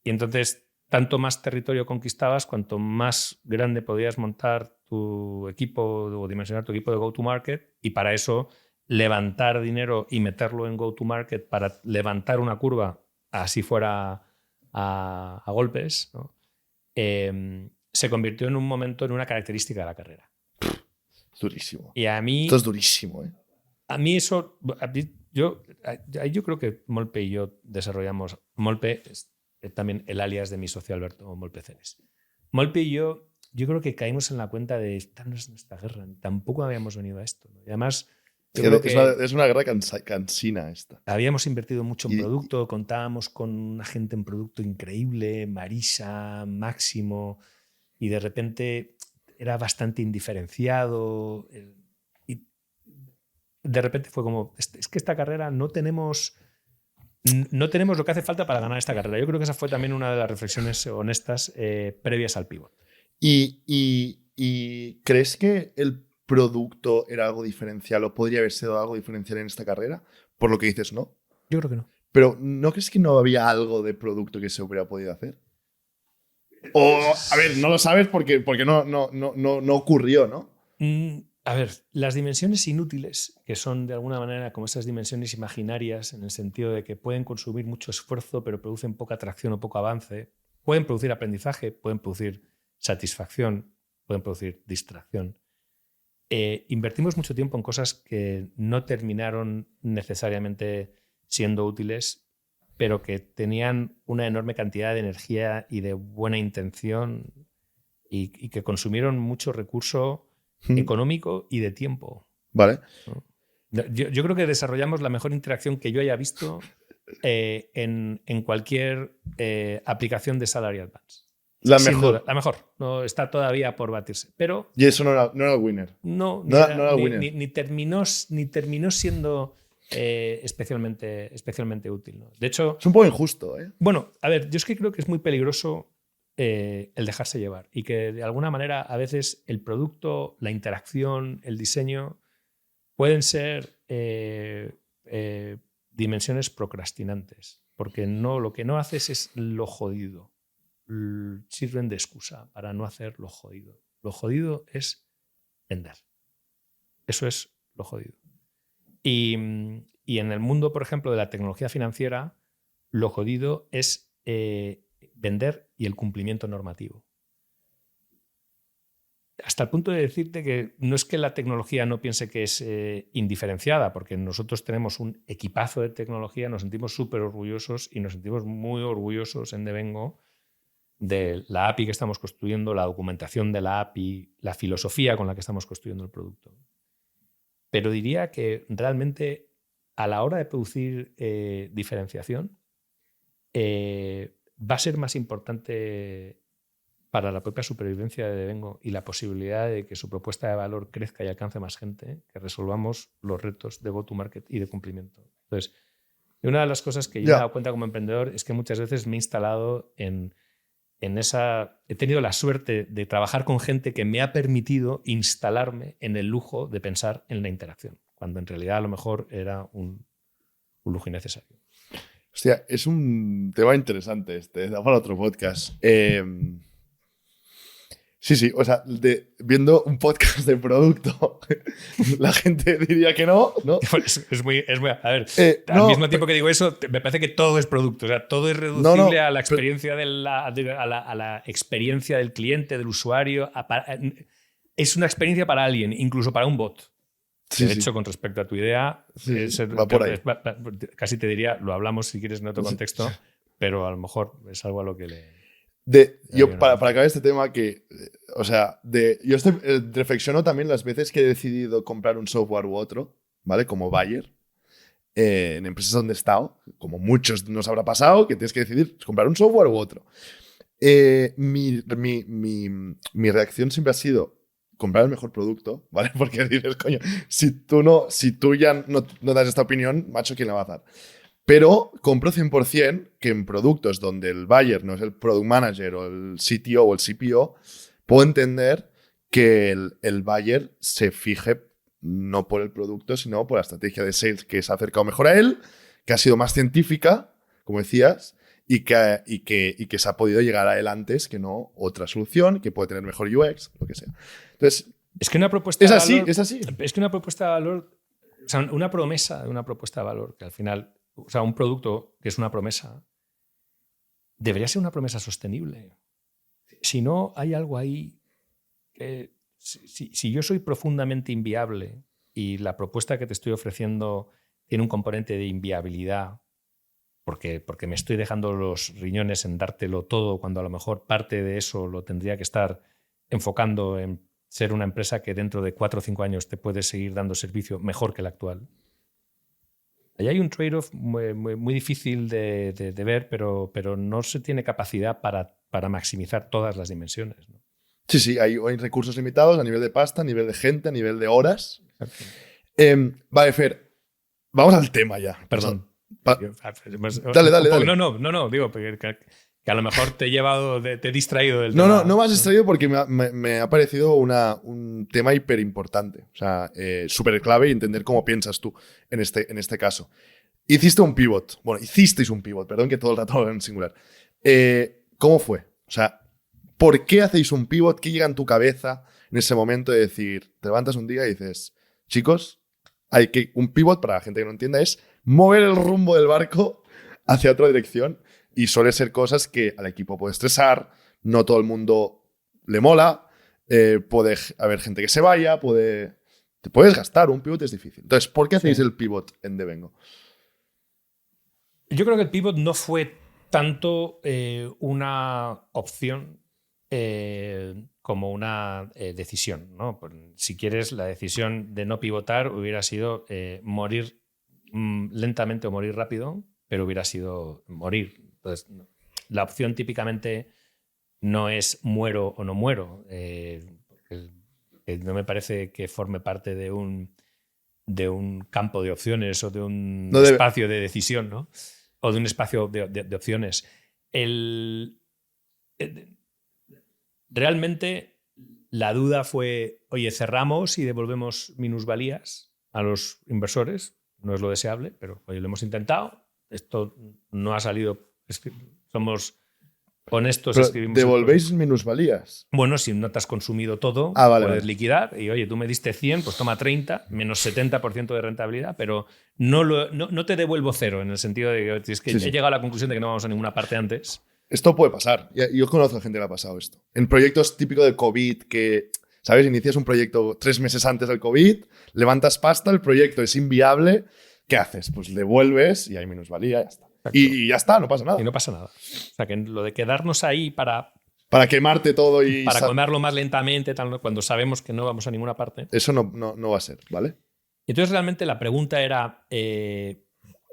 y entonces tanto más territorio conquistabas, cuanto más grande podías montar tu equipo o dimensionar tu equipo de go-to-market, y para eso levantar dinero y meterlo en go-to-market para levantar una curva, así fuera a golpes, ¿no? Se convirtió en un momento en una característica de la carrera. Es durísimo. Y a mí... Esto es durísimo, ¿eh? A mí eso... Yo creo que Molpe y yo desarrollamos... Molpe es también el alias de mi socio Alberto Molpe Ceres. Molpe y yo creo que caímos en la cuenta de esta no es nuestra guerra, tampoco habíamos venido a esto, ¿no? Y además... Es una guerra cansina esta. Habíamos invertido mucho en producto, contábamos con una gente en producto increíble, Marisa, Máximo, y de repente era bastante indiferenciado. Y de repente fue como, es que esta carrera no tenemos lo que hace falta para ganar esta carrera. Yo creo que esa fue también una de las reflexiones honestas previas al pivot. ¿Y crees que producto era algo diferencial o podría haber sido algo diferencial en esta carrera? Por lo que dices, no. Yo creo que no. Pero ¿no crees que no había algo de producto que se hubiera podido hacer? O, a ver, no lo sabes porque no ocurrió, ¿no? A ver, las dimensiones inútiles, que son de alguna manera como esas dimensiones imaginarias, en el sentido de que pueden consumir mucho esfuerzo, pero producen poca atracción o poco avance, pueden producir aprendizaje, pueden producir satisfacción, pueden producir distracción. Invertimos mucho tiempo en cosas que no terminaron necesariamente siendo útiles, pero que tenían una enorme cantidad de energía y de buena intención y que consumieron mucho recurso económico y de tiempo. Vale. ¿No? Yo creo que desarrollamos la mejor interacción que yo haya visto en cualquier aplicación de Salary Advance. La Sin mejor. duda, la mejor. No, está todavía por batirse. Pero Y eso no era el winner. no era el ni, winner. ni terminó siendo especialmente útil, ¿no? De hecho, Es un poco injusto, ¿eh? bueno, a ver, yo es que creo que es muy peligroso el dejarse llevar y que de alguna manera a veces el producto, la interacción, el diseño pueden ser dimensiones procrastinantes, porque lo que no haces es lo jodido. Sirven de excusa para no hacer lo jodido. Lo jodido es vender. Eso es lo jodido. Y en el mundo, por ejemplo, de la tecnología financiera, lo jodido es vender y el cumplimiento normativo. Hasta el punto de decirte que no es que la tecnología no piense que es indiferenciada, porque nosotros tenemos un equipazo de tecnología, nos sentimos súper orgullosos y nos sentimos muy orgullosos en Devengo de la API que estamos construyendo, la documentación de la API, la filosofía con la que estamos construyendo el producto. Pero diría que realmente a la hora de producir diferenciación va a ser más importante para la propia supervivencia de Devengo y la posibilidad de que su propuesta de valor crezca y alcance más gente, que resolvamos los retos de go-to-market y de cumplimiento. Entonces, una de las cosas que yo me he dado cuenta como emprendedor es que muchas veces me he instalado en esa... He tenido la suerte de trabajar con gente que me ha permitido instalarme en el lujo de pensar en la interacción, cuando en realidad a lo mejor era un lujo innecesario. Hostia, es un tema interesante da para otro podcast. Sí, o sea, viendo un podcast de producto, la gente diría que no. Es muy a ver, al mismo tiempo que digo eso, me parece que todo es producto, o sea, todo es reducible a la experiencia a la experiencia del cliente, del usuario. Es una experiencia para alguien, incluso para un bot. Sí, de hecho, con respecto a tu idea, va por ahí. Casi te diría, lo hablamos si quieres en otro contexto, pero a lo mejor es algo a lo que le... Yo, para acabar este tema, yo reflexiono también las veces que he decidido comprar un software u otro, ¿vale? Como Bayer, en empresas donde he estado, como muchos nos habrá pasado, que tienes que decidir comprar un software u otro. Mi reacción siempre ha sido comprar el mejor producto, ¿vale? Porque dices, coño, si tú ya no das esta opinión, macho, ¿quién la va a dar? Pero compro 100% que en productos donde el buyer no es el product manager o el CTO o el CPO, puedo entender que el buyer se fije no por el producto, sino por la estrategia de sales que se ha acercado mejor a él, que ha sido más científica, como decías, y que se ha podido llegar a él antes que no otra solución, que puede tener mejor UX, lo que sea. Entonces, es que una propuesta es de así, valor, es así. Es que una propuesta de valor, o sea, una promesa de una propuesta de valor, que al final, o sea, un producto que es una promesa, debería ser una promesa sostenible. Si no, hay algo ahí que, si yo soy profundamente inviable y la propuesta que te estoy ofreciendo tiene un componente de inviabilidad, porque me estoy dejando los riñones en dártelo todo, cuando a lo mejor parte de eso lo tendría que estar enfocando en ser una empresa que dentro de 4 o 5 años te puede seguir dando servicio mejor que el actual. Ahí hay un trade-off muy difícil de ver, pero no se tiene capacidad para maximizar todas las dimensiones, ¿no? Sí, hay recursos limitados a nivel de pasta, a nivel de gente, a nivel de horas. Vale, Fer, vamos al tema ya. Perdón. Dale. No, digo, porque Que a lo mejor te he llevado, te he distraído del No, tema. no me has distraído porque me ha parecido un tema hiper importante. O sea, súper clave y entender cómo piensas tú en este caso. Hicisteis un pivot, perdón, que todo el rato hablo en singular. ¿Cómo fue? O sea, ¿por qué hacéis un pivot? ¿Qué llega en tu cabeza en ese momento de decir, te levantas un día y dices, chicos, un pivot, para la gente que no entienda, es mover el rumbo del barco hacia otra dirección? Y suele ser cosas que al equipo puede estresar, no todo el mundo le mola, puede haber gente que se vaya, te puedes gastar, un pivot es difícil. Entonces, ¿por qué hacéis el pivot en Devengo? Yo creo que el pivot no fue tanto una opción como una decisión, ¿no? Si quieres, la decisión de no pivotar hubiera sido morir lentamente o morir rápido, pero hubiera sido morir. Entonces, la opción típicamente no es muero o no muero. No me parece que forme parte de un campo de opciones o de un espacio de decisión, ¿no? O de un espacio de opciones. Realmente la duda fue, oye, cerramos y devolvemos minusvalías a los inversores. No es lo deseable, pero oye, lo hemos intentado. Esto no ha salido. Somos honestos. ¿Devolvéis minusvalías? Bueno, si no te has consumido todo, puedes liquidar. Y oye, tú me diste 100, pues toma 30, menos 70% de rentabilidad, pero no te devuelvo cero, en el sentido de que es que he llegado a la conclusión de que no vamos a ninguna parte antes. Esto puede pasar. Yo conozco a gente que le ha pasado esto. En proyectos típicos de COVID, que, ¿sabes? Inicias un proyecto 3 meses antes del COVID, levantas pasta, el proyecto es inviable. ¿Qué haces? Pues devuelves y hay minusvalía, ya está. Y ya está, no pasa nada. Y no pasa nada. O sea, que lo de quedarnos ahí para quemarte todo y... Para comerlo más lentamente, cuando sabemos que no vamos a ninguna parte. Eso no va a ser, ¿vale? Entonces, realmente la pregunta era...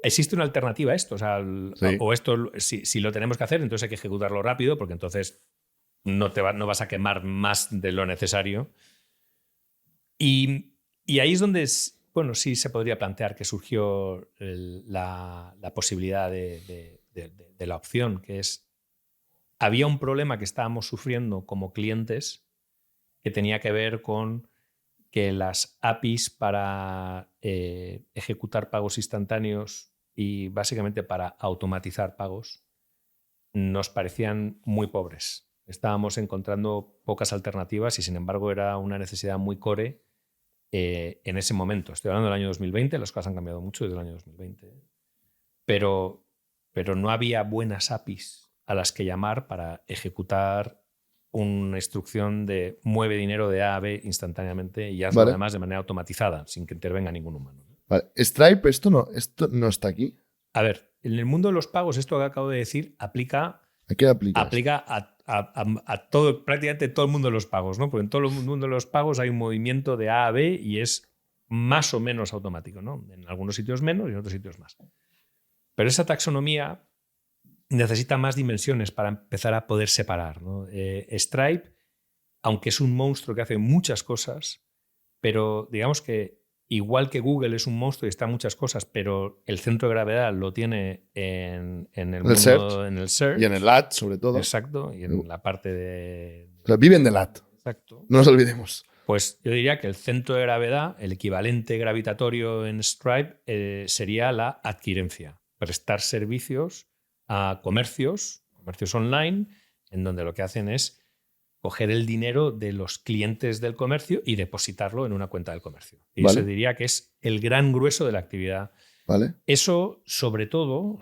¿existe una alternativa a esto? O sea, o esto, si lo tenemos que hacer, entonces hay que ejecutarlo rápido, porque entonces no vas a quemar más de lo necesario. Y ahí es donde, bueno, sí se podría plantear que surgió la posibilidad de la opción, que es, había un problema que estábamos sufriendo como clientes que tenía que ver con que las APIs para ejecutar pagos instantáneos y básicamente para automatizar pagos nos parecían muy pobres. Estábamos encontrando pocas alternativas y, sin embargo, era una necesidad muy core en ese momento. Estoy hablando del año 2020, las cosas han cambiado mucho desde el año 2020. Pero no había buenas APIs a las que llamar para ejecutar una instrucción de mueve dinero de A a B instantáneamente y hazlo además de manera automatizada, sin que intervenga ningún humano. Vale. Stripe, esto no está aquí. A ver, en el mundo de los pagos, esto que acabo de decir, aplica ¿A qué aplica? Aplica a todo, prácticamente todo el mundo de los pagos, ¿no? Porque en todo el mundo de los pagos hay un movimiento de A a B y es más o menos automático, ¿no? En algunos sitios menos y en otros sitios más. Pero esa taxonomía necesita más dimensiones para empezar a poder separar, ¿no? Stripe, aunque es un monstruo que hace muchas cosas, pero digamos que igual que Google es un monstruo y está en muchas cosas, pero el centro de gravedad lo tiene en el mundo, en el search. Y en el ad, sobre todo. Exacto, y en la parte de... O sea, viven del ad. Exacto. No nos olvidemos. Pues yo diría que el centro de gravedad, el equivalente gravitatorio en Stripe, sería la adquirencia. Prestar servicios a comercios online, en donde lo que hacen es coger el dinero de los clientes del comercio y depositarlo en una cuenta del comercio. Y eso diría que es el gran grueso de la actividad. Vale. Eso, sobre todo,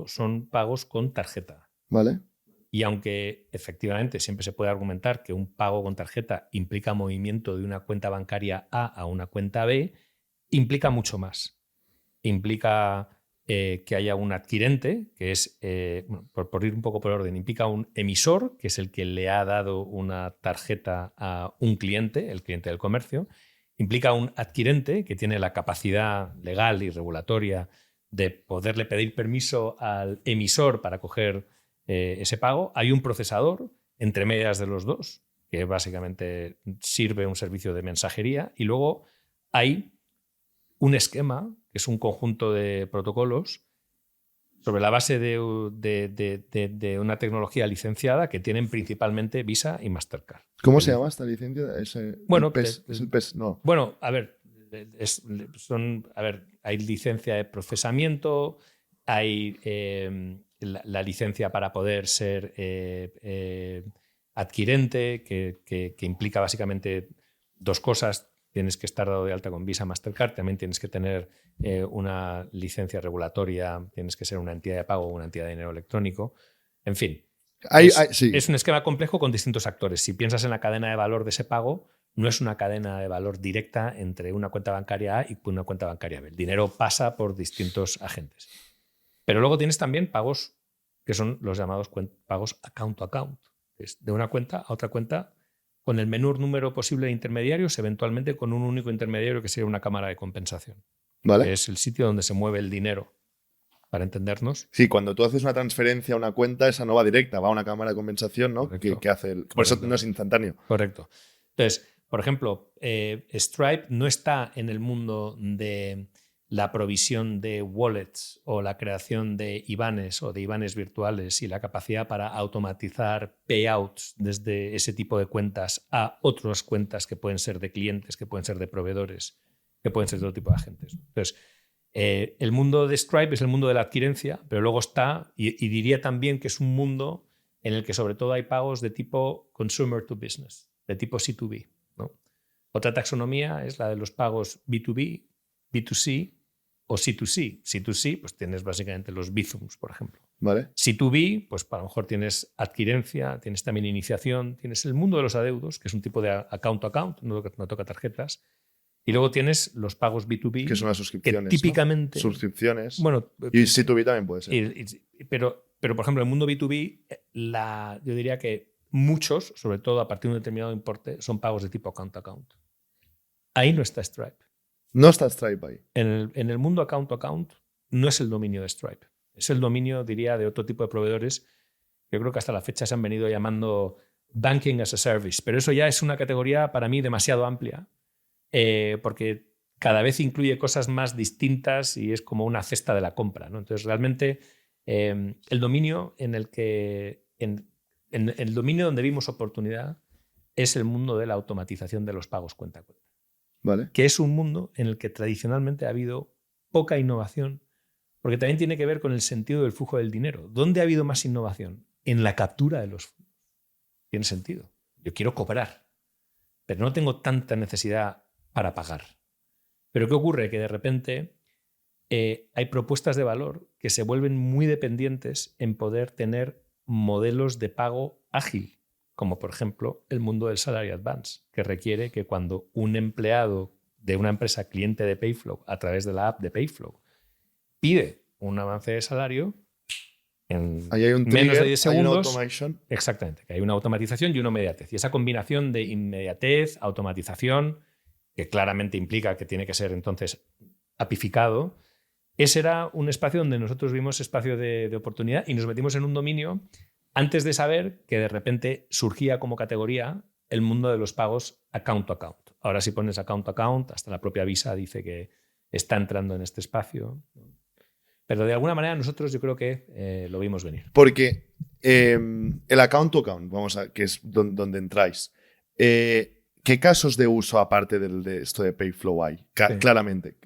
son pagos con tarjeta. Vale. Y aunque efectivamente siempre se puede argumentar que un pago con tarjeta implica movimiento de una cuenta bancaria A a una cuenta B, implica mucho más. Implica que haya un adquirente, que es, por ir un poco por orden, implica un emisor, que es el que le ha dado una tarjeta a un cliente, el cliente del comercio. Implica un adquirente, que tiene la capacidad legal y regulatoria de poderle pedir permiso al emisor para coger ese pago. Hay un procesador entre medias de los dos, que básicamente sirve un servicio de mensajería. Y luego hay un esquema, que es un conjunto de protocolos, sobre la base de una tecnología licenciada que tienen principalmente Visa y Mastercard. ¿Cómo se llama esta licencia? Bueno, el PES, es el PES, no. Bueno, a ver, hay licencia de procesamiento, hay la licencia para poder ser adquirente, que implica básicamente dos cosas. Tienes que estar dado de alta con Visa, Mastercard, también tienes que tener una licencia regulatoria, tienes que ser una entidad de pago o una entidad de dinero electrónico. En fin, Sí. es un esquema complejo con distintos actores. Si piensas en la cadena de valor de ese pago, no es una cadena de valor directa entre una cuenta bancaria A y una cuenta bancaria B. El dinero pasa por distintos agentes. Pero luego tienes también pagos que son los llamados pagos account to account. Es de una cuenta a otra cuenta con el menor número posible de intermediarios, eventualmente con un único intermediario que sería una cámara de compensación. ¿Vale? Que es el sitio donde se mueve el dinero, para entendernos. Sí, cuando tú haces una transferencia a una cuenta, esa no va directa, va a una cámara de compensación, ¿no? Que hace por eso no es instantáneo. Correcto. Entonces, por ejemplo, Stripe no está en el mundo de la provisión de wallets o la creación de IBANes o de IBANes virtuales y la capacidad para automatizar payouts desde ese tipo de cuentas a otras cuentas que pueden ser de clientes, que pueden ser de proveedores, que pueden ser de otro tipo de agentes. Entonces, el mundo de Stripe es el mundo de la adquirencia, pero luego está, y diría también que es un mundo en el que sobre todo hay pagos de tipo consumer to business, de tipo C2B, ¿no? Otra taxonomía es la de los pagos B2B, B2C o C2C. C2C, pues tienes básicamente los Bizums, por ejemplo. ¿Vale? C2B, pues a lo mejor tienes adquirencia, tienes también iniciación, tienes el mundo de los adeudos, que es un tipo de account to account, no toca tarjetas. Y luego tienes los pagos B2B, que son las suscripciones. Que típicamente. ¿No? Suscripciones. Bueno, y C2B también puede ser. Pero, por ejemplo, en el mundo B2B, yo diría que muchos, sobre todo a partir de un determinado importe, son pagos de tipo account to account. Ahí no está Stripe. No está Stripe ahí. En el mundo account to account no es el dominio de Stripe. Es el dominio, diría, de otro tipo de proveedores que yo creo que hasta la fecha se han venido llamando Banking as a Service. Pero eso ya es una categoría para mí demasiado amplia. Porque cada vez incluye cosas más distintas y es como una cesta de la compra, ¿no? Entonces, realmente, el dominio en el que en el dominio donde vimos oportunidad es el mundo de la automatización de los pagos cuenta a cuenta. ¿Vale? Que es un mundo en el que tradicionalmente ha habido poca innovación, porque también tiene que ver con el sentido del flujo del dinero. ¿Dónde ha habido más innovación? En la captura de los fondos. Tiene sentido. Yo quiero cobrar, pero no tengo tanta necesidad para pagar. Pero ¿qué ocurre? Que de repente hay propuestas de valor que se vuelven muy dependientes en poder tener modelos de pago ágil, como por ejemplo el mundo del salary advance, que requiere que cuando un empleado de una empresa cliente de Payflow a través de la app de Payflow pide un avance de salario, en ahí hay un menos trigger, de 10 segundos. Hay una automation. Exactamente, que hay una automatización y una inmediatez. Y esa combinación de inmediatez, automatización, que claramente implica que tiene que ser entonces apificado, ese era un espacio donde nosotros vimos espacio de oportunidad y nos metimos en un dominio antes de saber que de repente surgía como categoría el mundo de los pagos account to account. Ahora si pones account to account, hasta la propia Visa dice que está entrando en este espacio. Pero de alguna manera nosotros yo creo que lo vimos venir. Porque el account to account, que es donde entráis, ¿qué casos de uso aparte de esto de Payflow hay? Sí. Claramente.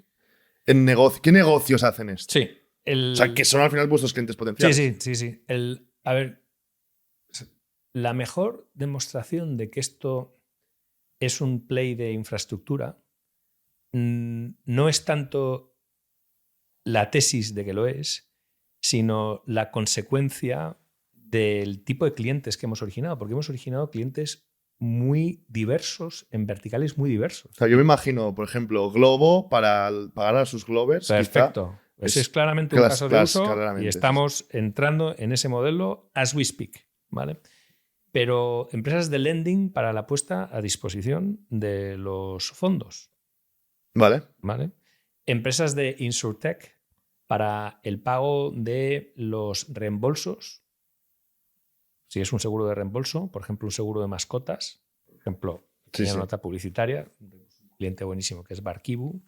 ¿Qué negocios hacen esto? Sí. O sea, que son al final vuestros clientes potenciales. Sí. A ver, la mejor demostración de que esto es un play de infraestructura no es tanto la tesis de que lo es, sino la consecuencia del tipo de clientes que hemos originado, porque hemos originado clientes muy diversos, en verticales muy diversos. O sea, yo me imagino, por ejemplo, Globo para pagar a sus Glovers. Perfecto. Ese es claramente un caso de uso y estamos entrando en ese modelo as we speak, ¿vale? Pero empresas de lending para la puesta a disposición de los fondos. Vale. Empresas de insurtech para el pago de los reembolsos. Si es un seguro de reembolso, por ejemplo, un seguro de mascotas, por ejemplo, una nota publicitaria, un cliente buenísimo que es Barkibu.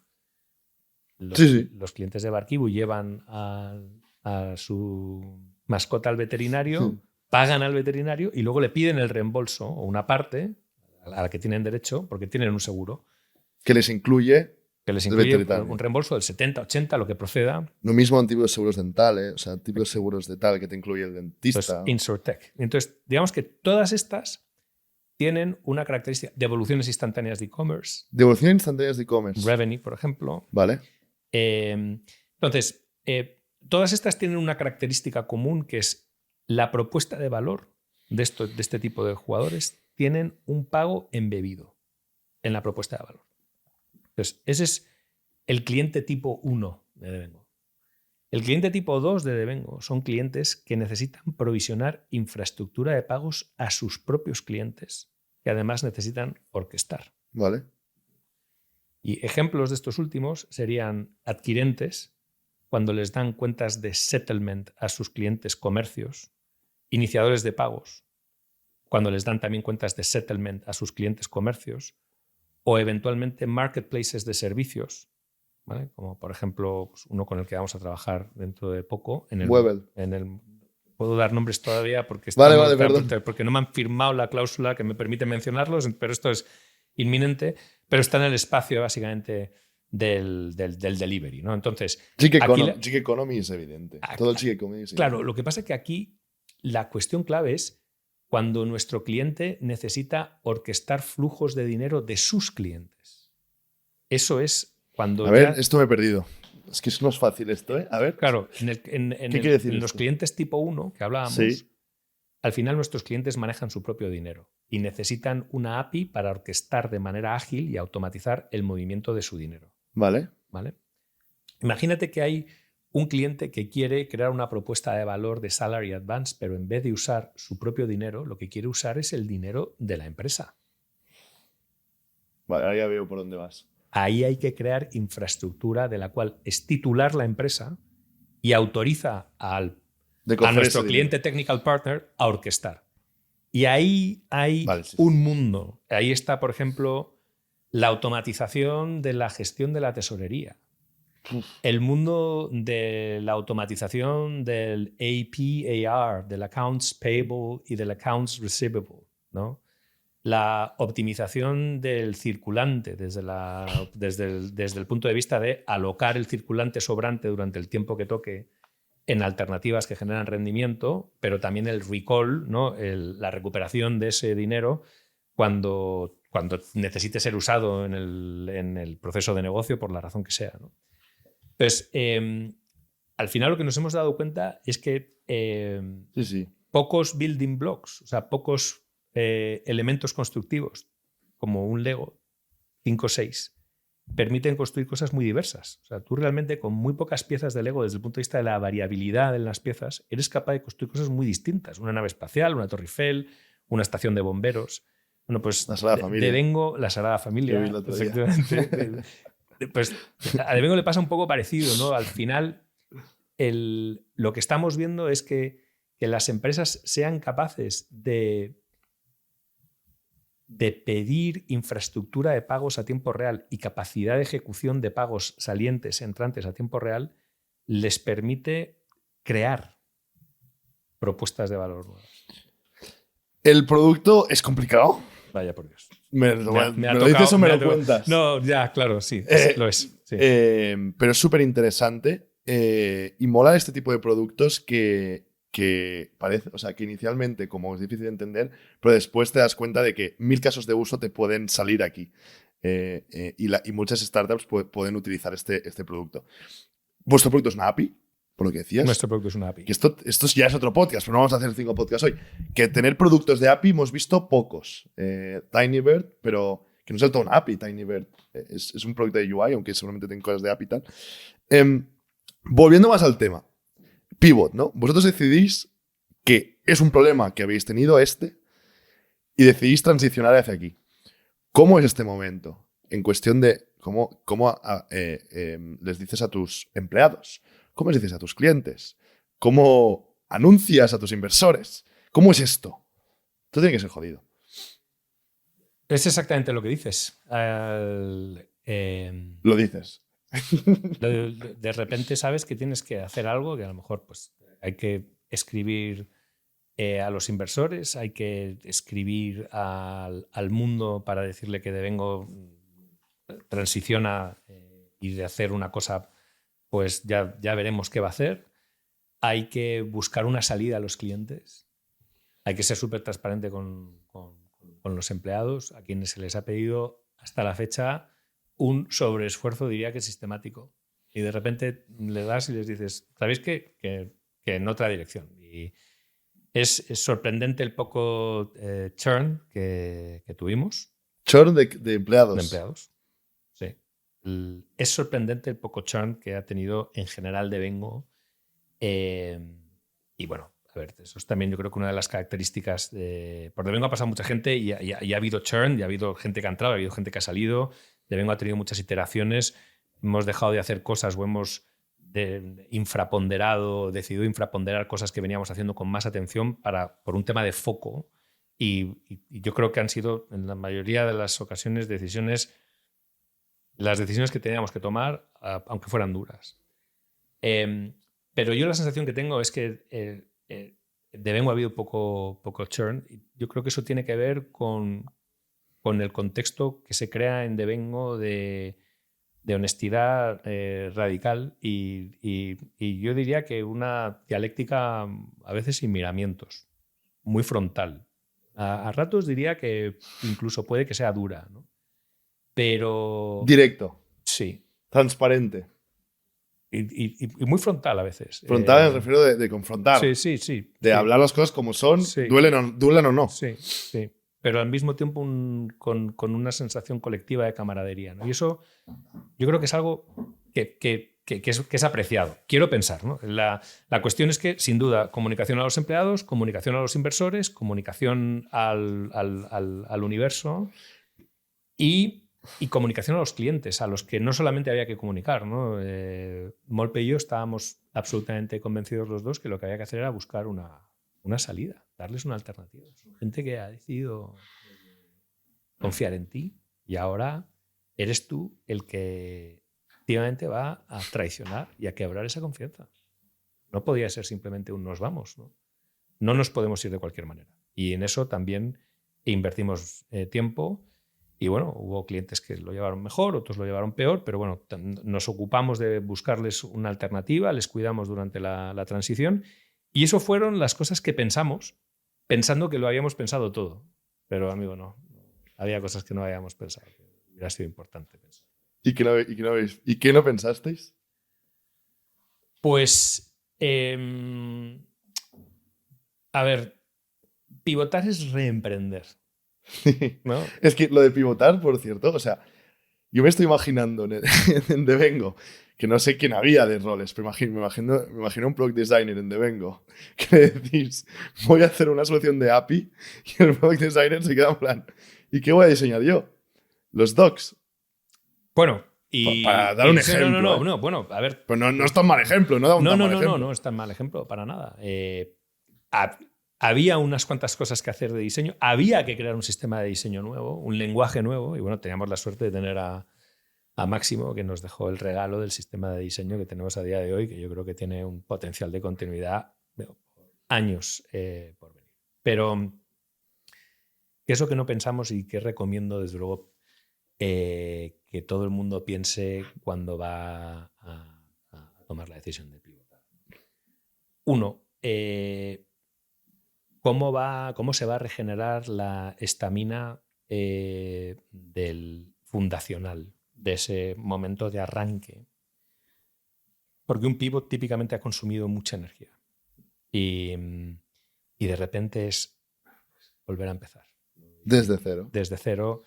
Los clientes de Barkibu llevan a a su mascota al veterinario, pagan al veterinario y luego le piden el reembolso o una parte a la que tienen derecho porque tienen un seguro. Que les incluye Que les el incluye veterinario. un reembolso del 70, 80, lo que proceda. Lo mismo en tipos de seguros dentales, o sea, tipos de seguros de tal que te incluye el dentista. Pues Insurtech. Entonces, digamos que todas estas tienen una característica: devoluciones instantáneas de e-commerce, Devolución instantánea de e-commerce. Revenue, por ejemplo. Vale. Entonces, todas estas tienen una característica común, que es la propuesta de valor de este tipo de jugadores. Tienen un pago embebido en la propuesta de valor. Entonces, ese es el cliente tipo 1 de Devengo. El cliente tipo 2 de Devengo son clientes que necesitan provisionar infraestructura de pagos a sus propios clientes, que además necesitan orquestar. Vale. Y ejemplos de estos últimos serían adquirentes, cuando les dan cuentas de settlement a sus clientes comercios, iniciadores de pagos, cuando les dan también cuentas de settlement a sus clientes comercios, o eventualmente marketplaces de servicios, ¿vale? Como por ejemplo uno con el que vamos a trabajar dentro de poco. Webel. Puedo dar nombres todavía porque, porque no me han firmado la cláusula que me permite mencionarlos, pero esto es inminente, pero está en el espacio básicamente del delivery, ¿no? Entonces, Gig Economy es evidente. Todo el Gig Economy es evidente. Claro, lo que pasa es que aquí la cuestión clave es cuando nuestro cliente necesita orquestar flujos de dinero de sus clientes. Eso es cuando... A ver, esto me he perdido. Es que no es fácil esto, ¿eh? A ver. Claro, ¿Qué quiere decir en los esto? clientes tipo 1 que hablábamos, Sí. al final nuestros clientes manejan su propio dinero y necesitan una API para orquestar de manera ágil y automatizar el movimiento de su dinero. Vale. ¿Vale? Imagínate que hay un cliente que quiere crear una propuesta de valor de salary advance, pero en vez de usar su propio dinero, lo que quiere usar es el dinero de la empresa. Vale, ahora ya veo por dónde vas. Ahí hay que crear infraestructura de la cual es titular la empresa y autoriza a nuestro cliente technical partner a orquestar. Y ahí hay un mundo. Ahí está, por ejemplo, la automatización de la gestión de la tesorería. El mundo de la automatización del AP/AR, del Accounts Payable y del Accounts Receivable, ¿no? La optimización del circulante desde el punto de vista de alocar el circulante sobrante durante el tiempo que toque en alternativas que generan rendimiento, pero también el recall, ¿no? La recuperación de ese dinero cuando necesite ser usado en el proceso de negocio por la razón que sea, ¿no? Entonces, al final lo que nos hemos dado cuenta es que pocos building blocks, o sea, pocos elementos constructivos, como un Lego, 5 o 6, permiten construir cosas muy diversas. O sea, tú realmente con muy pocas piezas de Lego, desde el punto de vista de la variabilidad en las piezas, eres capaz de construir cosas muy distintas. Una nave espacial, una Torre Eiffel, una estación de bomberos. Bueno, pues la Sagrada Familia. Devengo, la Sagrada Familia, efectivamente. Pues a Devengo le pasa un poco parecido, ¿no? Al final, lo que estamos viendo es que las empresas sean capaces de pedir infraestructura de pagos a tiempo real y capacidad de ejecución de pagos salientes, entrantes a tiempo real, les permite crear propuestas de valor nuevas. ¿El producto es complicado? Vaya por Dios. ¿Me lo dices o me lo cuentas? No, ya, claro, sí, lo es. Sí. Pero es súper interesante y mola este tipo de productos que parece, o sea, que inicialmente como es difícil de entender, pero después te das cuenta de que 1000 casos de uso te pueden salir aquí y muchas startups pueden utilizar este producto. ¿Vuestro producto es una API? Por lo que decías. Nuestro producto es una API. Que esto ya es otro podcast, pero no vamos a hacer 5 podcasts hoy. Que tener productos de API hemos visto pocos. Tinybird, pero que no es del todo una API. Tinybird es un producto de UI, aunque seguramente tienen cosas de API y tal. Volviendo más al tema. Pivot, ¿no? Vosotros decidís que es un problema que habéis tenido y decidís transicionar hacia aquí. ¿Cómo es este momento? En cuestión de cómo les dices a tus empleados, cómo les dices a tus clientes, cómo anuncias a tus inversores. ¿Cómo es esto? Esto tiene que ser jodido. Es exactamente lo que dices. Lo dices. De repente sabes que tienes que hacer algo que a lo mejor pues, hay que escribir a los inversores, hay que escribir al mundo para decirle que Devengo transiciona y de hacer una cosa, pues ya veremos qué va a hacer. Hay que buscar una salida a los clientes. Hay que ser súper transparente con los empleados, a quienes se les ha pedido hasta la fecha un sobreesfuerzo, diría que sistemático. Y de repente le das y les dices, ¿sabéis qué? Que en otra dirección. Y es sorprendente el poco churn que tuvimos. Churn de empleados. De empleados, sí. Es sorprendente el poco churn que ha tenido en general Devengo. Y bueno, a ver, eso es también yo creo que una de las características de... Por Devengo ha pasado mucha gente y ha habido churn, y ha habido gente que ha entrado, ha habido gente que ha salido. Devengo ha tenido muchas iteraciones. Hemos dejado de hacer cosas o hemos decidido infraponderar cosas que veníamos haciendo con más atención por un tema de foco. Y yo creo que han sido, en la mayoría de las ocasiones, las decisiones que teníamos que tomar, aunque fueran duras. Pero yo la sensación que tengo es que Devengo ha habido poco churn. Yo creo que eso tiene que ver con el contexto que se crea en Devengo de honestidad radical y yo diría que una dialéctica a veces sin miramientos, muy frontal. A ratos diría que incluso puede que sea dura, ¿no? Pero... Directo. Sí. Transparente. Y muy frontal a veces. Frontal me refiero de confrontar. Sí. De hablar las cosas como son, sí. duelen o no. Sí. Pero al mismo tiempo con una sensación colectiva de camaradería, ¿no? Y eso yo creo que es algo que es apreciado. Quiero pensar, ¿no? La cuestión es que, sin duda, comunicación a los empleados, comunicación a los inversores, comunicación al universo y comunicación a los clientes, a los que no solamente había que comunicar, ¿no? Molpe y yo estábamos absolutamente convencidos los dos que lo que había que hacer era buscar una salida, darles una alternativa. Gente que ha decidido confiar en ti y ahora eres tú el que activamente va a traicionar y a quebrar esa confianza. No podía ser simplemente un nos vamos, ¿no? No nos podemos ir de cualquier manera. Y en eso también invertimos tiempo. Y bueno, hubo clientes que lo llevaron mejor, otros lo llevaron peor, pero bueno, nos ocupamos de buscarles una alternativa, les cuidamos durante la transición y eso fueron las cosas que pensamos, pensando que lo habíamos pensado todo. Pero amigo, no. Había cosas que no habíamos pensado, que hubiera sido importante pensar. ¿Y qué no pensasteis? Pues, a ver, pivotar es reemprender. ¿No? Es que lo de pivotar, por cierto, o sea, yo me estoy imaginando en Devengo, que no sé quién había de roles, pero me imagino un product designer en Devengo, que le decís, voy a hacer una solución de API, y el product designer se queda en plan, ¿y qué voy a diseñar yo? Los docs. Bueno, para dar un ejemplo. No, bueno, a ver. Pero no es tan mal ejemplo, no da un tan mal ejemplo. No es tan mal ejemplo, para nada. Había unas cuantas cosas que hacer de diseño, había que crear un sistema de diseño nuevo, un lenguaje nuevo, y bueno, teníamos la suerte de tener a Máximo, que nos dejó el regalo del sistema de diseño que tenemos a día de hoy, que yo creo que tiene un potencial de continuidad años por venir. Pero eso que no pensamos y que recomiendo, desde luego, que todo el mundo piense cuando va a tomar la decisión de pivotar. Uno, ¿cómo se va a regenerar la estamina del fundacional, de ese momento de arranque? Porque un pivot típicamente ha consumido mucha energía y de repente es volver a empezar. Desde cero. Desde cero.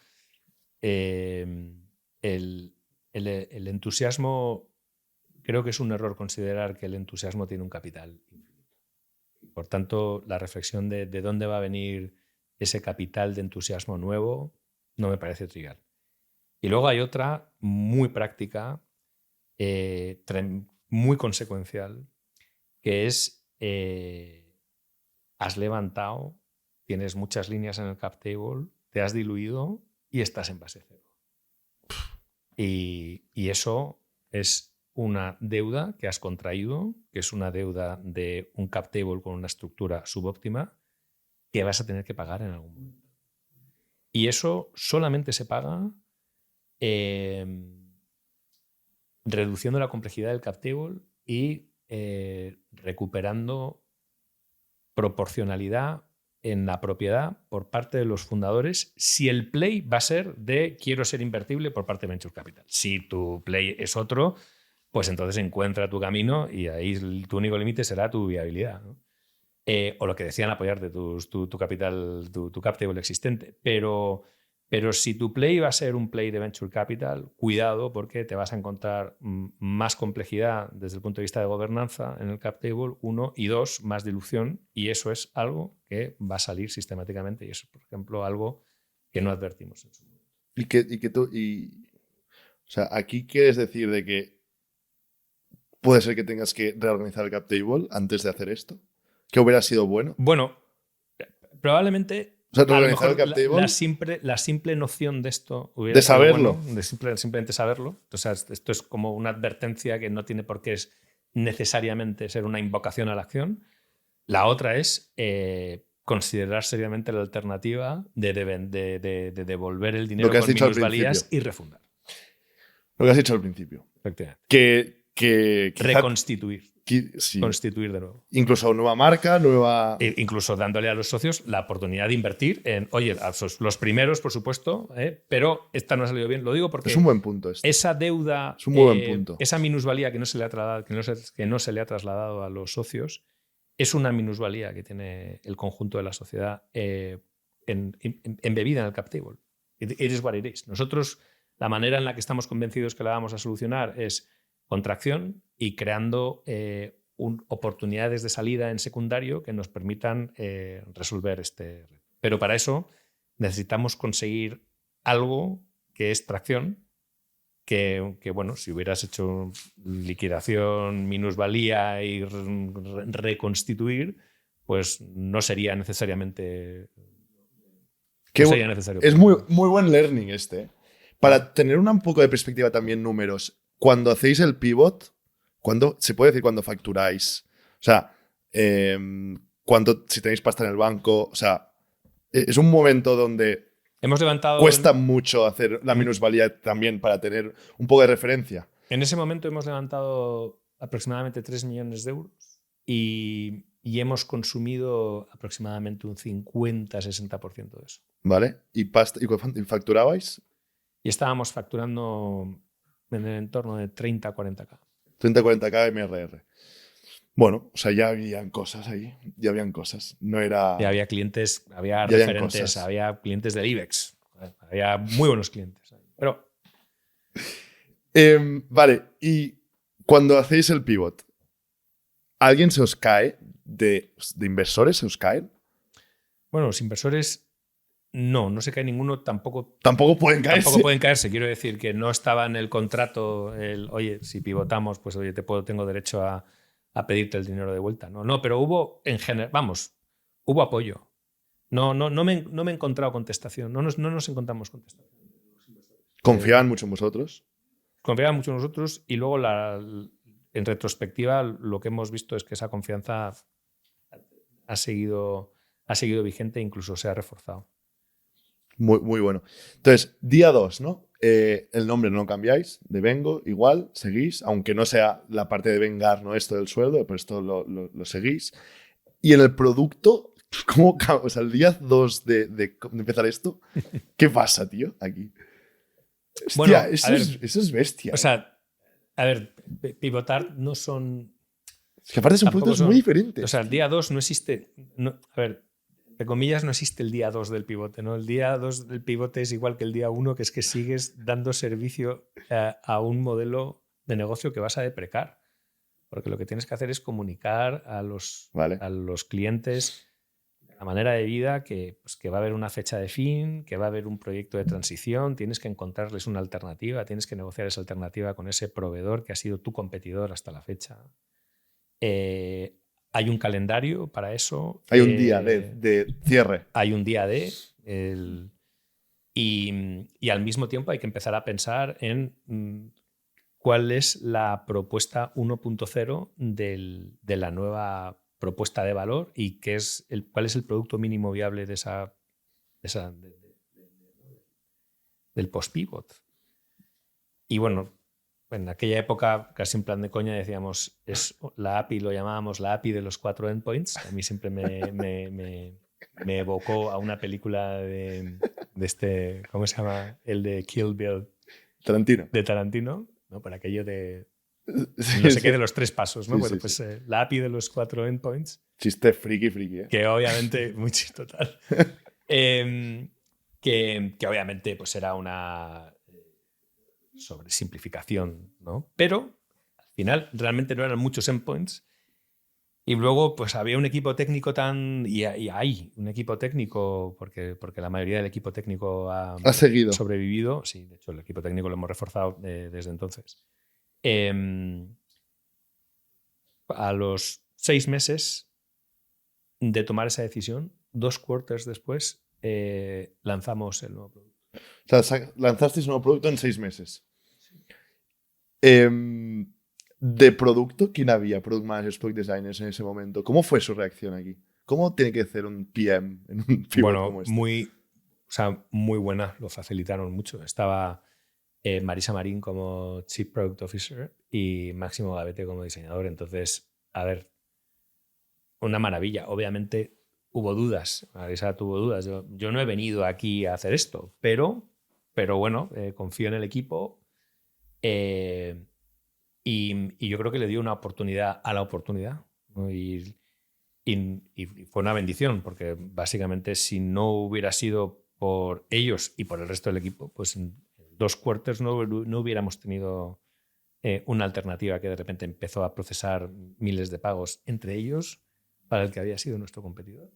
El entusiasmo, creo que es un error considerar que el entusiasmo tiene un capital infinito. Por tanto, la reflexión de dónde va a venir ese capital de entusiasmo nuevo no me parece trivial. Y luego hay otra muy práctica, muy consecuencial, que es has levantado, tienes muchas líneas en el cap table, te has diluido y estás en base cero. Y eso es una deuda que has contraído, que es una deuda de un cap table con una estructura subóptima que vas a tener que pagar en algún momento. Y eso solamente se paga reduciendo la complejidad del cap table y recuperando proporcionalidad en la propiedad por parte de los fundadores si el play va a ser de quiero ser invertible por parte de Venture Capital. Si tu play es otro, pues entonces encuentra tu camino y ahí tu único límite será tu viabilidad, ¿no? O lo que decían, apoyarte tu capital, tu cap table existente. Pero si tu play va a ser un play de Venture Capital, cuidado porque te vas a encontrar más complejidad desde el punto de vista de gobernanza en el cap table, 1, y 2, más dilución, y eso es algo que va a salir sistemáticamente y eso es, por ejemplo, algo que no advertimos en su momento. O sea, aquí quieres decir de que puede ser que tengas que reorganizar el cap table antes de hacer esto, que hubiera sido bueno. Bueno, probablemente O sea, a lo reorganizar mejor el cap table la simple noción de esto hubiera de sido saberlo. bueno, de simplemente saberlo. O sea, esto es como una advertencia que no tiene por qué necesariamente ser una invocación a la acción. La otra es considerar seriamente la alternativa de devolver el dinero Lo que has con dicho al minusvalías principio. y refundar. Lo que has dicho al principio. Efectivamente. Que quizá, Reconstituir. sí. Constituir de nuevo. Incluso nueva marca, nueva... Incluso dándole a los socios la oportunidad de invertir en, oye, los primeros, por supuesto, pero esta no ha salido bien. Lo digo porque Es un buen punto este. esa deuda, Es un muy buen punto. esa minusvalía que no se le ha trasladado a los socios, es una minusvalía que tiene el conjunto de la sociedad embebida en el cap table. It is what it is. Nosotros, la manera en la que estamos convencidos que la vamos a solucionar es contracción y creando oportunidades de salida en secundario que nos permitan resolver este reto. Pero para eso necesitamos conseguir algo que es tracción, que bueno, si hubieras hecho liquidación, minusvalía y reconstituir, pues no sería necesariamente... sería necesario. Es muy buen learning este. Para tener un poco de perspectiva también números, cuando hacéis el pivot, se puede decir cuando facturáis, o sea, si tenéis pasta en el banco, o sea, es un momento donde cuesta mucho hacer la minusvalía también para tener un poco de referencia. En ese momento hemos levantado aproximadamente 3 millones de euros y hemos consumido aproximadamente un 50-60% de eso. ¿Vale? ¿Y facturabais? Y estábamos facturando en el entorno de 30-40K. 30-40K MRR. Bueno, o sea, ya habían cosas ahí. Ya habían cosas. No era... Ya había clientes, había referentes, había clientes del IBEX. Había muy buenos clientes. Pero... vale, y cuando hacéis el pivot, ¿alguien se os cae de inversores? ¿Se os caen? Bueno, los inversores... No se cae ninguno, tampoco pueden caerse. Tampoco pueden caerse. Quiero decir que no estaba en el contrato oye, si pivotamos, pues oye, tengo derecho a pedirte el dinero de vuelta. No, pero hubo en general, hubo apoyo. No me he encontrado contestación. No nos encontramos contestación. ¿Confiaban mucho en vosotros? Confiaban mucho en nosotros y luego en retrospectiva lo que hemos visto es que esa confianza ha seguido vigente e incluso se ha reforzado. Muy, muy bueno. Entonces, día 2, ¿no? El nombre no lo cambiáis, de Vengo, igual, seguís, aunque no sea la parte de vengar, ¿no? Esto del sueldo, pero esto lo seguís. Y en el producto, ¿cómo? O sea, el día 2 de empezar esto, ¿qué pasa, tío? Aquí. Hostia, bueno, eso es bestia. O sea, a ver, pivotar no son... Es que aparte son productos muy diferentes. O sea, el día 2 no existe... a ver, entre comillas, no existe el día 2 del pivote, ¿no? El día 2 del pivote es igual que el día 1, que es que sigues dando servicio a un modelo de negocio que vas a deprecar. Porque lo que tienes que hacer es comunicar a los clientes de la manera de vida que va a haber una fecha de fin, que va a haber un proyecto de transición, tienes que encontrarles una alternativa, tienes que negociar esa alternativa con ese proveedor que ha sido tu competidor hasta la fecha. Hay un calendario para eso. Hay un día de cierre. Hay un día y al mismo tiempo hay que empezar a pensar en cuál es la propuesta 1.0 de la nueva propuesta de valor y cuál es el producto mínimo viable del post-pivot. Y bueno, en aquella época, casi en plan de coña, decíamos, la API lo llamábamos la API de los 4 endpoints. A mí siempre me evocó a una película de este, ¿cómo se llama? El de Kill Bill. Tarantino. De Tarantino, ¿no? Por aquello de Sí, no sé qué de los 3 pasos, ¿no? Sí, Bueno, sí, pues sí. la API de los 4 endpoints. Chiste friki, ¿eh? Que obviamente, muy total. Que obviamente pues era una sobresimplificación, ¿no? Pero al final realmente no eran muchos endpoints. Y luego pues había un equipo técnico y hay un equipo técnico, porque la mayoría del equipo técnico ha seguido. sobrevivido. Sí, de hecho el equipo técnico lo hemos reforzado desde entonces. A los 6 meses de tomar esa decisión, 2 quarters después, lanzamos el nuevo producto. O sea, lanzasteis un nuevo producto en 6 meses. De producto, ¿quién había? Product managers, product designers en ese momento. ¿Cómo fue su reacción aquí? ¿Cómo tiene que ser un PM en un pivot como este? Muy buena, lo facilitaron mucho. Estaba Marisa Marín como Chief Product Officer y Máximo Gavete como diseñador. Entonces, a ver, una maravilla. Obviamente hubo dudas. Marisa tuvo dudas. Yo no he venido aquí a hacer esto, pero bueno, confío en el equipo y yo creo que le dio una oportunidad a la oportunidad, ¿no? Y fue una bendición, porque básicamente si no hubiera sido por ellos y por el resto del equipo, pues en 2 quarters no hubiéramos tenido una alternativa que de repente empezó a procesar miles de pagos, entre ellos para el que había sido nuestro competidor.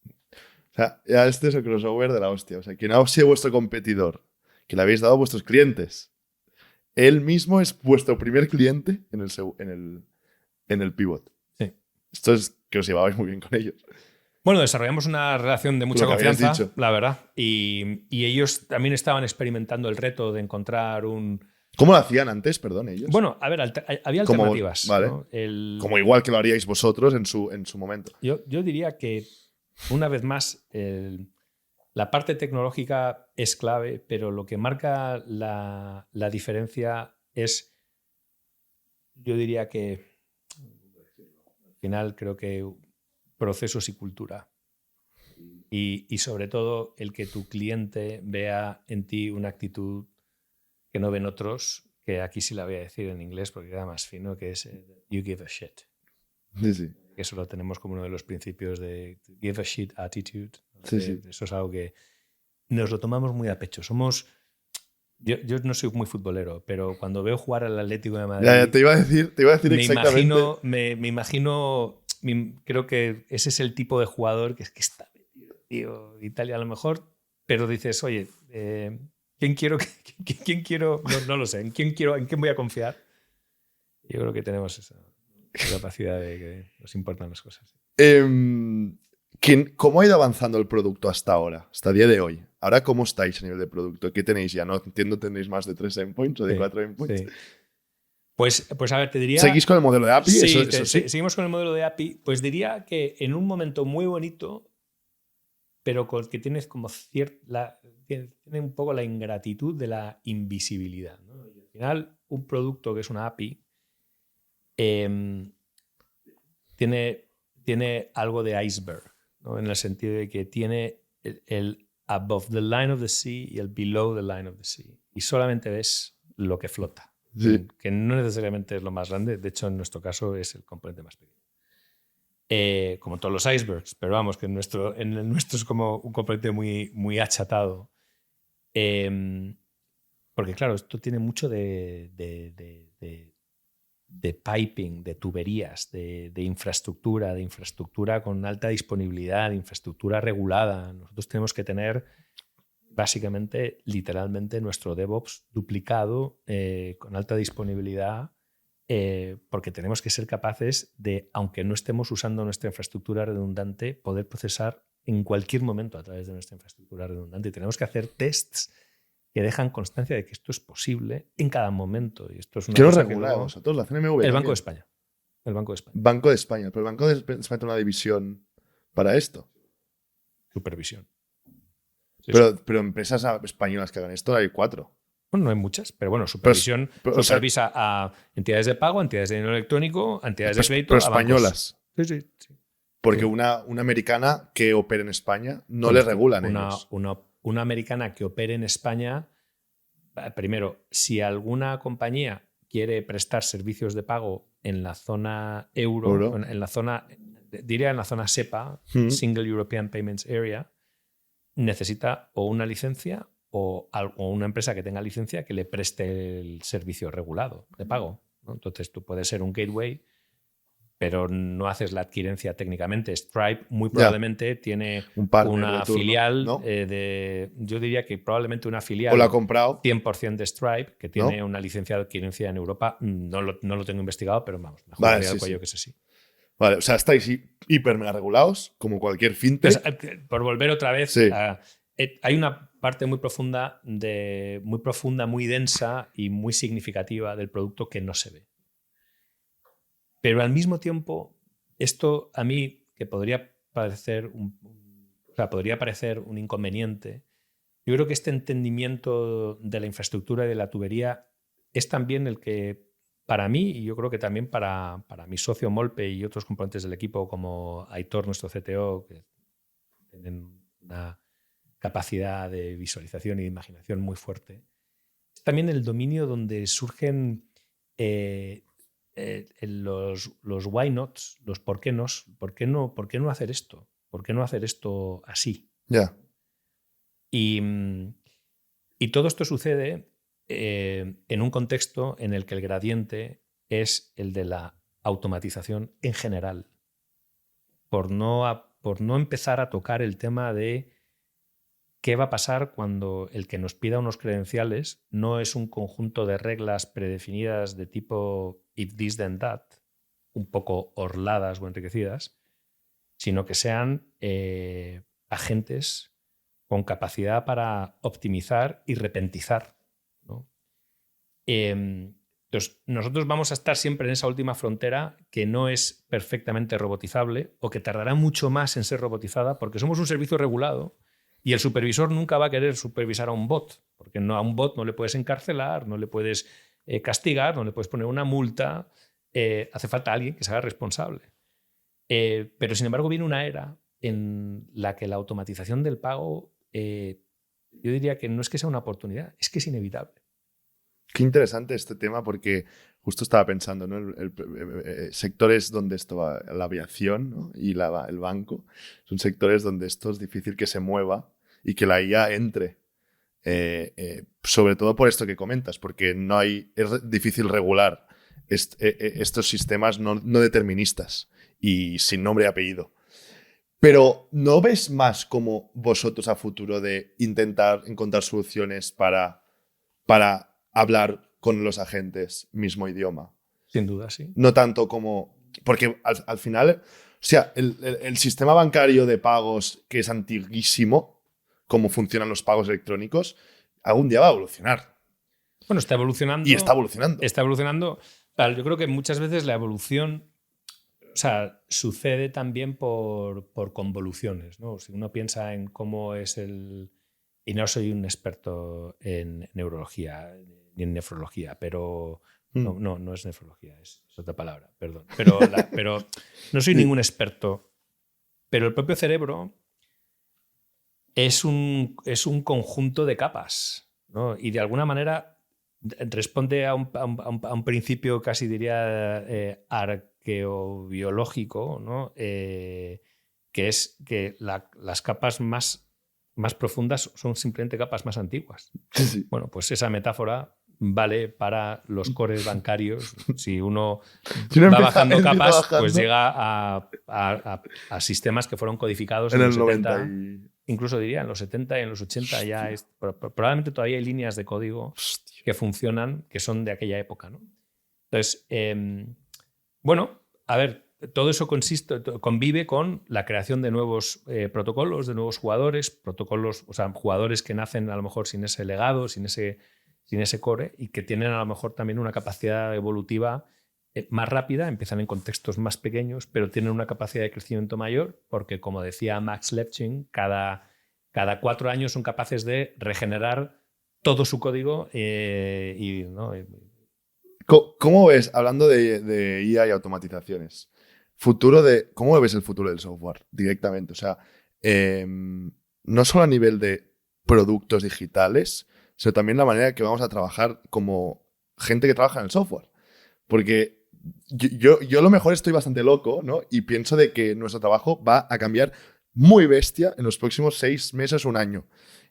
O sea, ya este es el crossover de la hostia. O sea, quien ha sido vuestro competidor, que le habéis dado a vuestros clientes, él mismo es vuestro primer cliente en el pivot. Sí. Esto es que os llevabais muy bien con ellos. Bueno, desarrollamos una relación de mucha Lo que habías confianza, dicho. la verdad. Y ellos también estaban experimentando el reto de encontrar un... ¿Cómo lo hacían antes, perdón, ellos? Bueno, a ver, había alternativas. Vale. ¿no? Como igual que lo haríais vosotros en su momento. Yo diría que, una vez más, la parte tecnológica es clave, pero lo que marca la diferencia es, yo diría que, al final creo que procesos y cultura. Y sobre todo el que tu cliente vea en ti una actitud que no ven otros, que aquí sí la voy a decir en inglés porque queda más fino, que es you give a shit. Sí. Eso lo tenemos como uno de los principios de give a shit attitude. Sí. Eso es algo que nos lo tomamos muy a pecho. Yo no soy muy futbolero, pero cuando veo jugar al Atlético de Madrid... Ya, te iba a decir exactamente. Creo que ese es el tipo de jugador que está metido, tío, Italia a lo mejor, pero dices, oye, ¿quién quiero? No lo sé, ¿en quién voy a confiar? Yo creo que tenemos esa capacidad de que nos importan las cosas. ¿Cómo ha ido avanzando el producto hasta ahora, hasta el día de hoy? Ahora, ¿cómo estáis a nivel de producto? ¿Qué tenéis ya? No entiendo, ¿tenéis más de 3 endpoints o de 4 endpoints? Sí. Pues a ver, te diría... ¿Seguís con el modelo de API? Sí, Eso sí. Seguimos con el modelo de API. Pues diría que en un momento muy bonito, pero que tienes como tiene un poco la ingratitud de la invisibilidad, ¿no? Y al final, un producto que es una API tiene algo de iceberg, ¿no? En el sentido de que tiene el above the line of the sea y el below the line of the sea. Y solamente ves lo que flota. Sí. Que no necesariamente es lo más grande, de hecho en nuestro caso es el componente más pequeño. Como todos los icebergs, pero vamos, que en el nuestro es como un componente muy, muy achatado. Porque claro, esto tiene mucho de piping, de tuberías, de infraestructura con alta disponibilidad, de infraestructura regulada. Nosotros tenemos que tener básicamente, literalmente, nuestro DevOps duplicado con alta disponibilidad, porque tenemos que ser capaces de, aunque no estemos usando nuestra infraestructura redundante, poder procesar en cualquier momento a través de nuestra infraestructura redundante. Y tenemos que hacer tests que dejan constancia de que esto es posible en cada momento. Y esto es una ¿Quién lo cosa regula que a vosotros? ¿La CNMV? el Banco también? de España. El Banco de España. Banco de España. Pero el Banco de España tiene una división para esto. Supervisión. Sí, Pero empresas españolas que hagan esto hay 4. Bueno, no hay muchas, pero bueno, supervisión pero, o sea, supervisa a entidades de pago, entidades de dinero electrónico, a entidades de crédito, pero a bancos. españolas. Sí. Porque Sí. una americana que opere en España no Bueno, le regulan ellos. Una americana que opere en España, primero, si alguna compañía quiere prestar servicios de pago en la zona euro, en la zona, diría en la zona SEPA, Single European Payments Area, necesita o una licencia o una empresa que tenga licencia que le preste el servicio regulado de pago, ¿no? Entonces tú puedes ser un gateway, pero no haces la adquirencia técnicamente. Stripe muy probablemente tiene una filial, ¿no? yo diría que probablemente una filial o la ha comprado 100% de Stripe, que tiene ¿no? una licencia de adquirencia en Europa. No lo tengo investigado, pero vamos, me Vale, jugaría el cuello que es así. Vale, o sea, estáis hiper mega regulados, como cualquier fintech. Entonces, por volver otra vez, sí. Hay una parte muy profunda, muy densa y muy significativa del producto que no se ve. Pero al mismo tiempo, esto a mí, que podría parecer un inconveniente, yo creo que este entendimiento de la infraestructura y de la tubería es también el que, para mí, y yo creo que también para mi socio Molpe y otros componentes del equipo, como Aitor, nuestro CTO, que tienen una capacidad de visualización y de imaginación muy fuerte, es también el dominio donde surgen los why nots, los por qué nos, por qué no hacer esto, por qué no hacer esto así. Ya. Y todo esto sucede en un contexto en el que el gradiente es el de la automatización en general, por no empezar a tocar el tema de qué va a pasar cuando el que nos pida unos credenciales no es un conjunto de reglas predefinidas de tipo if this then that, un poco orladas o enriquecidas, sino que sean agentes con capacidad para optimizar y repentizar, ¿no? Entonces, nosotros vamos a estar siempre en esa última frontera que no es perfectamente robotizable o que tardará mucho más en ser robotizada porque somos un servicio regulado y el supervisor nunca va a querer supervisar a un bot, porque a un bot no le puedes encarcelar, no le puedes castigar, no le puedes poner una multa. Hace falta alguien que se haga responsable. Pero, sin embargo, viene una era en la que la automatización del pago, yo diría que no es que sea una oportunidad, es que es inevitable. Qué interesante este tema porque justo estaba pensando, ¿no? Sectores donde esto va, la aviación, ¿no? Y el banco, son sectores donde esto es difícil que se mueva y que la IA entre. Sobre todo por esto que comentas, porque es difícil regular estos sistemas no deterministas y sin nombre y apellido. Pero ¿no ves más como vosotros a futuro de intentar encontrar soluciones para hablar con los agentes mismo idioma? Sin duda, sí. No tanto como... Porque al final, o sea, el sistema bancario de pagos, que es antiguísimo, cómo funcionan los pagos electrónicos, algún día va a evolucionar. Bueno, está evolucionando. Y está evolucionando. Está evolucionando. Yo creo que muchas veces la evolución, sucede también por convoluciones, ¿no? Si uno piensa en cómo es y no soy un experto en neurología ni en nefrología, pero no es nefrología, es otra palabra, perdón. Pero no soy ningún experto. Pero el propio cerebro es un conjunto de capas, ¿no? Y de alguna manera responde a un principio, casi diría, arqueobiológico, ¿no? Que es que las capas más profundas son simplemente capas más antiguas. Sí. Bueno, pues esa metáfora vale para los cores bancarios. Si uno va bajando capas, pues llega a sistemas que fueron codificados en los 70. Incluso diría en los 70 y en los 80 ya probablemente todavía hay líneas de código que funcionan, que son de aquella época, ¿no? Entonces, bueno, a ver, todo eso convive con la creación de nuevos protocolos, de nuevos protocolos, o sea, jugadores que nacen a lo mejor sin ese legado, sin ese core, y que tienen a lo mejor también una capacidad evolutiva más rápida, empiezan en contextos más pequeños, pero tienen una capacidad de crecimiento mayor, porque como decía Max Levchin, cada 4 años son capaces de regenerar todo su código ¿no? ¿Cómo ves, hablando de IA y automatizaciones, cómo ves el futuro del software directamente? O sea, no solo a nivel de productos digitales, sino también la manera que vamos a trabajar como gente que trabaja en el software. Porque yo a lo mejor estoy bastante loco, ¿no? Y pienso de que nuestro trabajo va a cambiar muy bestia en los próximos 6 meses o un año.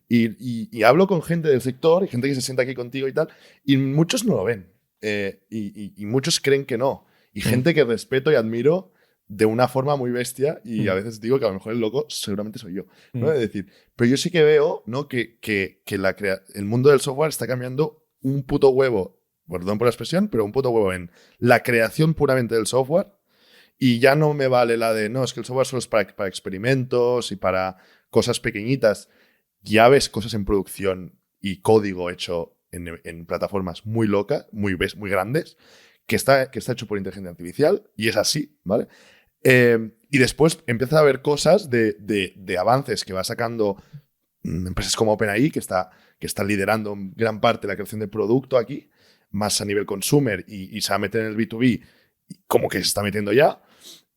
Y hablo con gente del sector y gente que se sienta aquí contigo y tal, y muchos no lo ven. Y muchos creen que no. Y gente que respeto y admiro de una forma muy bestia, y a veces digo que a lo mejor el loco seguramente soy yo, ¿no? Es decir, pero yo sí que veo, ¿no? que el mundo del software está cambiando un puto huevo, perdón por la expresión, pero un puto huevo en la creación puramente del software, y ya no me vale la de, no, es que el software solo es para experimentos y para cosas pequeñitas. Ya ves cosas en producción y código hecho en plataformas muy locas, muy grandes, que está hecho por inteligencia artificial, y es así, ¿vale? Y después empieza a haber cosas de avances que va sacando empresas como OpenAI, que está liderando gran parte de la creación de producto aquí, más a nivel consumer, y se va a meter en el B2B, como que se está metiendo ya.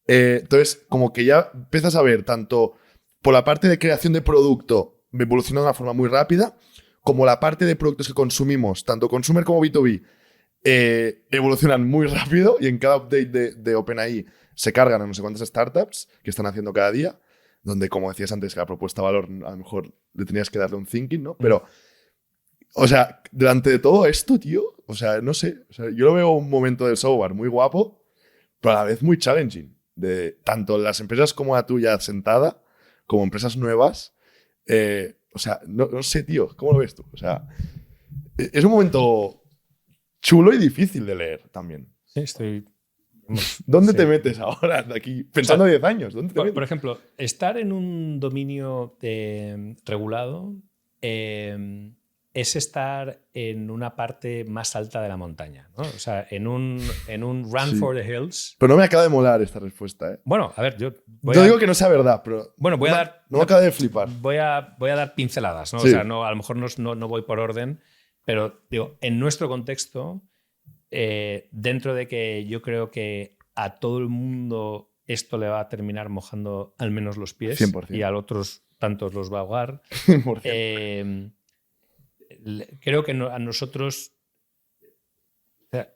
Entonces, como que ya empiezas a ver tanto por la parte de creación de producto evolucionando de una forma muy rápida, como la parte de productos que consumimos, tanto consumer como B2B, evolucionan muy rápido, y en cada update de OpenAI se cargan a no sé cuántas startups que están haciendo cada día, donde, como decías antes, que la propuesta de valor a lo mejor le tenías que darle un thinking, ¿no? Pero, o sea, delante de todo esto, tío, o sea, no sé, o sea, yo lo veo un momento del software muy guapo, pero a la vez muy challenging, de tanto las empresas como la tuya sentada, como empresas nuevas. O sea, no sé, tío, ¿cómo lo ves tú? O sea, es un momento chulo y difícil de leer también. Sí, estoy... ¿Dónde te metes ahora de aquí? Pensando 10 años, ¿dónde te metes? Por ejemplo, estar en un dominio regulado es estar en una parte más alta de la montaña, ¿no? O sea, en un run for the hills. Pero no me acaba de molar esta respuesta, ¿eh? Bueno, a ver, yo digo que no sea verdad, pero bueno, no me acaba de flipar. Voy a dar pinceladas, ¿no? Sí. O sea, a lo mejor no voy por orden, pero digo, en nuestro contexto, dentro de que yo creo que a todo el mundo esto le va a terminar mojando al menos los pies 100%. y a otros tantos los va a ahogar. 100%. Creo que a nosotros, o sea,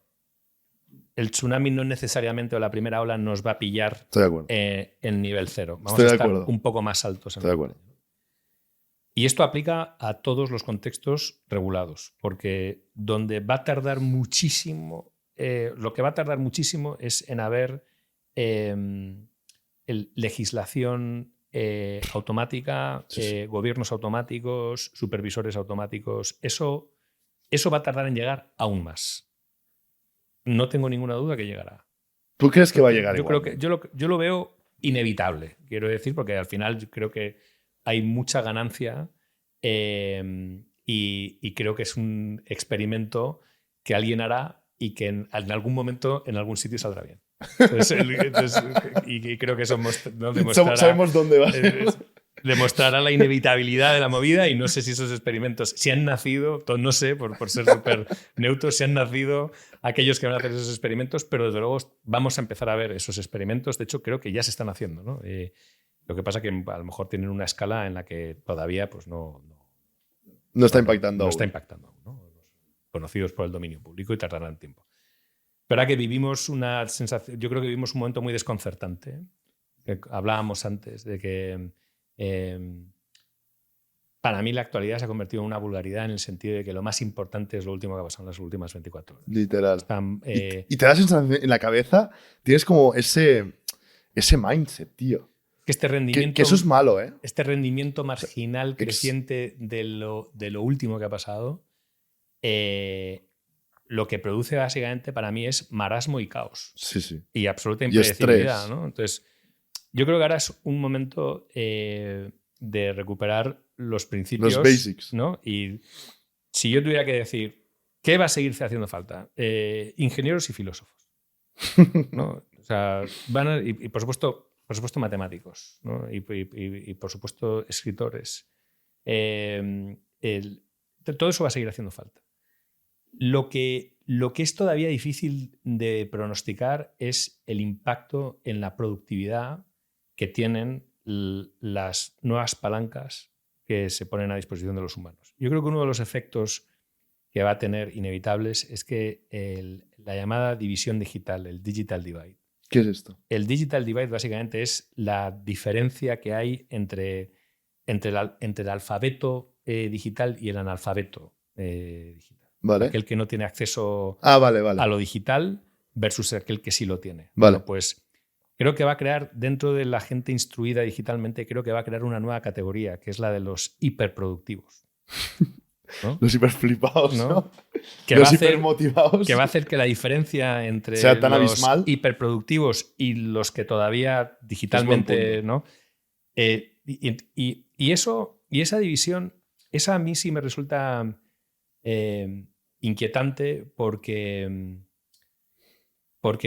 el tsunami no necesariamente, o la primera ola, nos va a pillar en nivel 0. Vamos a estar un poco más altos. Estoy de acuerdo. Y esto aplica a todos los contextos regulados, porque donde va a tardar muchísimo, lo que va a tardar muchísimo es en haber legislación automática, gobiernos automáticos, supervisores automáticos. Eso va a tardar en llegar aún más. No tengo ninguna duda que llegará. ¿Tú crees que va a llegar igual? Creo que yo lo veo inevitable, quiero decir, porque al final yo creo que hay mucha ganancia y creo que es un experimento que alguien hará y que en algún momento, en algún sitio saldrá bien. Y creo que eso sabemos dónde va. Demostrará la inevitabilidad de la movida, y no sé si esos experimentos, si han nacido, no sé, por ser súper neutros, si han nacido aquellos que van a hacer esos experimentos, pero desde luego vamos a empezar a ver esos experimentos. De hecho, creo que ya se están haciendo, ¿no? Lo que pasa es que a lo mejor tienen una escala en la que todavía pues no está impactando. No está impactando, ¿no? Conocidos por el dominio público, y tardarán tiempo. Pero que vivimos una sensación, yo creo que vivimos un momento muy desconcertante, que hablábamos antes de que para mí la actualidad se ha convertido en una vulgaridad, en el sentido de que lo más importante es lo último que ha pasado en las últimas 24 horas. Literal. Y te da sensación en la cabeza, tienes como ese mindset, tío. Que este rendimiento, que eso es malo, ¿eh? Este rendimiento marginal creciente de lo último que ha pasado lo que produce básicamente para mí es marasmo y caos. Sí, sí. Y absoluta Y impredecibilidad, estrés. ¿no? Entonces, yo creo que ahora es un momento de recuperar los principios. Los basics. ¿No? Y si yo tuviera que decir, ¿qué va a seguirse haciendo falta? Ingenieros y filósofos, ¿no? O sea, y por supuesto matemáticos, ¿no? Y por supuesto escritores. Todo eso va a seguir haciendo falta. Lo que es todavía difícil de pronosticar es el impacto en la productividad que tienen las nuevas palancas que se ponen a disposición de los humanos. Yo creo que uno de los efectos que va a tener inevitables es que la llamada división digital, el digital divide. ¿Qué es esto? El digital divide básicamente es la diferencia que hay entre el alfabeto digital y el analfabeto digital. Vale. Aquel que no tiene acceso vale. a lo digital versus aquel que sí lo tiene. Vale. Bueno, pues creo que va a crear, dentro de la gente instruida digitalmente, creo que va a crear una nueva categoría, que es la de los hiperproductivos. ¿No? Los hiperflipados, ¿no? Que los va a hacer, hipermotivados. Que va a hacer que la diferencia entre sea tan los abismal. hiperproductivos y los que todavía digitalmente, ¿no? Y esa división, esa a mí sí me resulta inquietante porque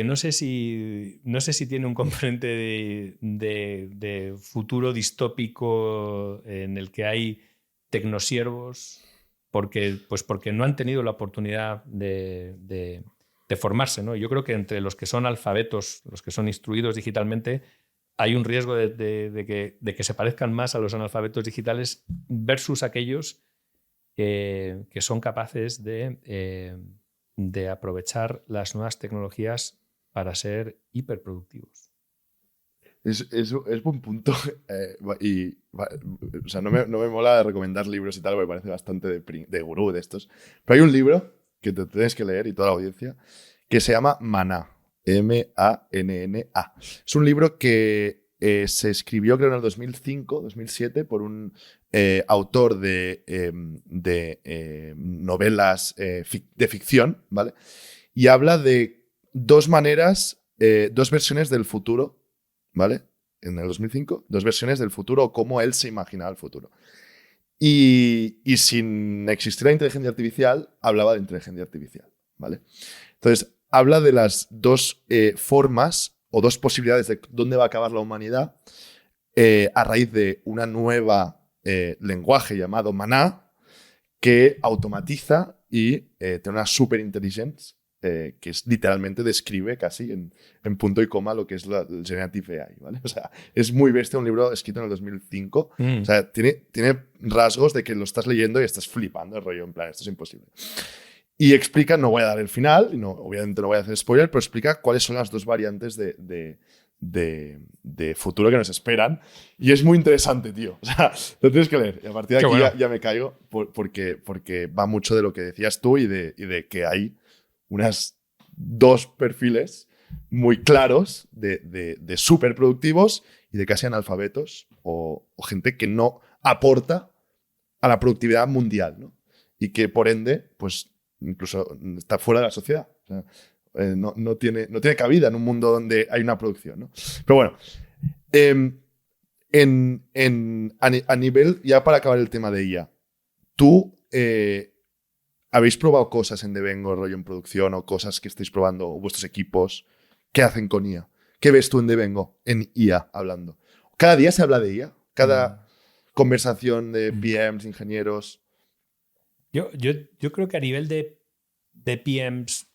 no sé si tiene un componente de futuro distópico en el que hay tecnosiervos porque no han tenido la oportunidad de formarse, ¿no? Yo creo que entre los que son alfabetos, los que son instruidos digitalmente, hay un riesgo de que se parezcan más a los analfabetos digitales versus aquellos que son capaces de aprovechar las nuevas tecnologías para ser hiperproductivos. Es buen punto. O sea, no me mola recomendar libros y tal, porque parece bastante de gurú de estos. Pero hay un libro que te tienes que leer, y toda la audiencia, que se llama Maná. M-A-N-N-A. Es un libro que se escribió, creo, en el 2005, 2007, por un autor de novelas de ficción, ¿vale? Y habla de dos versiones del futuro, ¿vale? En el 2005, dos versiones del futuro, o cómo él se imaginaba el futuro. Y sin existir la inteligencia artificial, hablaba de inteligencia artificial, ¿vale? Entonces, habla de las dos formas o dos posibilidades de dónde va a acabar la humanidad a raíz de una nueva lenguaje llamado Maná, que automatiza y tiene una superinteligencia que es, literalmente describe casi en punto y coma lo que es el Generative AI, ¿vale? O sea, es muy bestia, un libro escrito en el 2005. O sea, tiene rasgos de que lo estás leyendo y estás flipando, el rollo, en plan, esto es imposible. Y explica, no voy a dar el final, y obviamente no voy a hacer spoiler, pero explica cuáles son las dos variantes de futuro que nos esperan. Y es muy interesante, tío. O sea, lo tienes que leer. Y a partir de aquí bueno. ya me caigo porque va mucho de lo que decías tú y de que hay unas dos perfiles muy claros de súper productivos y de casi analfabetos o gente que no aporta a la productividad mundial, ¿no? Y que por ende, pues incluso está fuera de la sociedad. O sea, no tiene cabida en un mundo donde hay una producción, ¿no? Pero bueno, a nivel, ya para acabar el tema de IA, tú habéis probado cosas en Devengo, rollo en producción, o cosas que estáis probando, o vuestros equipos, ¿qué hacen con IA? ¿Qué ves tú en Devengo, en IA hablando? ¿Cada día se habla de IA? ¿Cada conversación de PMs, ingenieros? Yo creo que a nivel de PMs,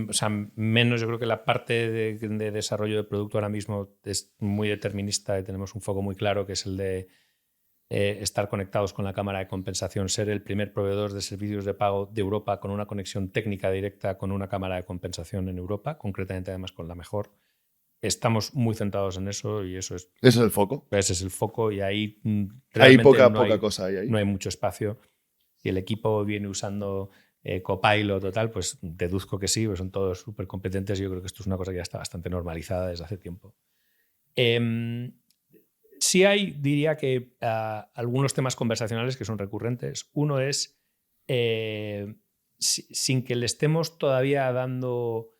o sea, menos, yo creo que la parte de desarrollo de producto ahora mismo es muy determinista y tenemos un foco muy claro, que es el de estar conectados con la cámara de compensación, ser el primer proveedor de servicios de pago de Europa con una conexión técnica directa con una cámara de compensación en Europa, concretamente además con la mejor. Estamos muy centrados en eso y eso es... ¿Ese es el foco? Ese es el foco y ahí realmente hay poca cosa ahí. No hay mucho espacio. Si el equipo viene usando Copilot o tal, pues deduzco que sí, pues son todos súper competentes. Yo creo que esto es una cosa que ya está bastante normalizada desde hace tiempo. Sí hay, diría que algunos temas conversacionales que son recurrentes. Uno es sin que le estemos todavía dando...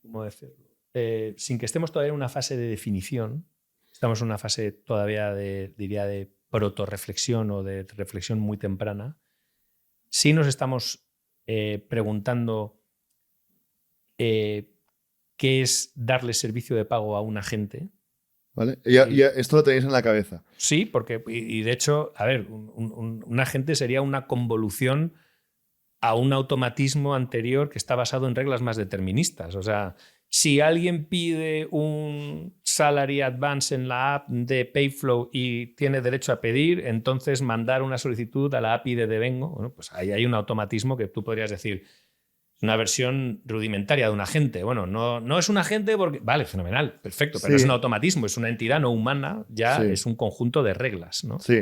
¿cómo decirlo? Sin que estemos todavía en una fase de definición, estamos en una fase todavía diría, de proto-reflexión o de reflexión muy temprana, sí nos estamos preguntando qué es darle servicio de pago a un agente. ¿Vale? Y esto lo tenéis en la cabeza. Sí, porque, y de hecho, a ver, un agente sería una convolución a un automatismo anterior que está basado en reglas más deterministas. O sea, si alguien pide un salary advance en la app de Payflow y tiene derecho a pedir, entonces mandar una solicitud a la API de Devengo, bueno, pues ahí hay un automatismo que tú podrías decir, una versión rudimentaria de un agente. Bueno, no es un agente porque... Vale, fenomenal, perfecto, pero Sí. es un automatismo, es una entidad no humana, ya Sí. es un conjunto de reglas, ¿no? Sí,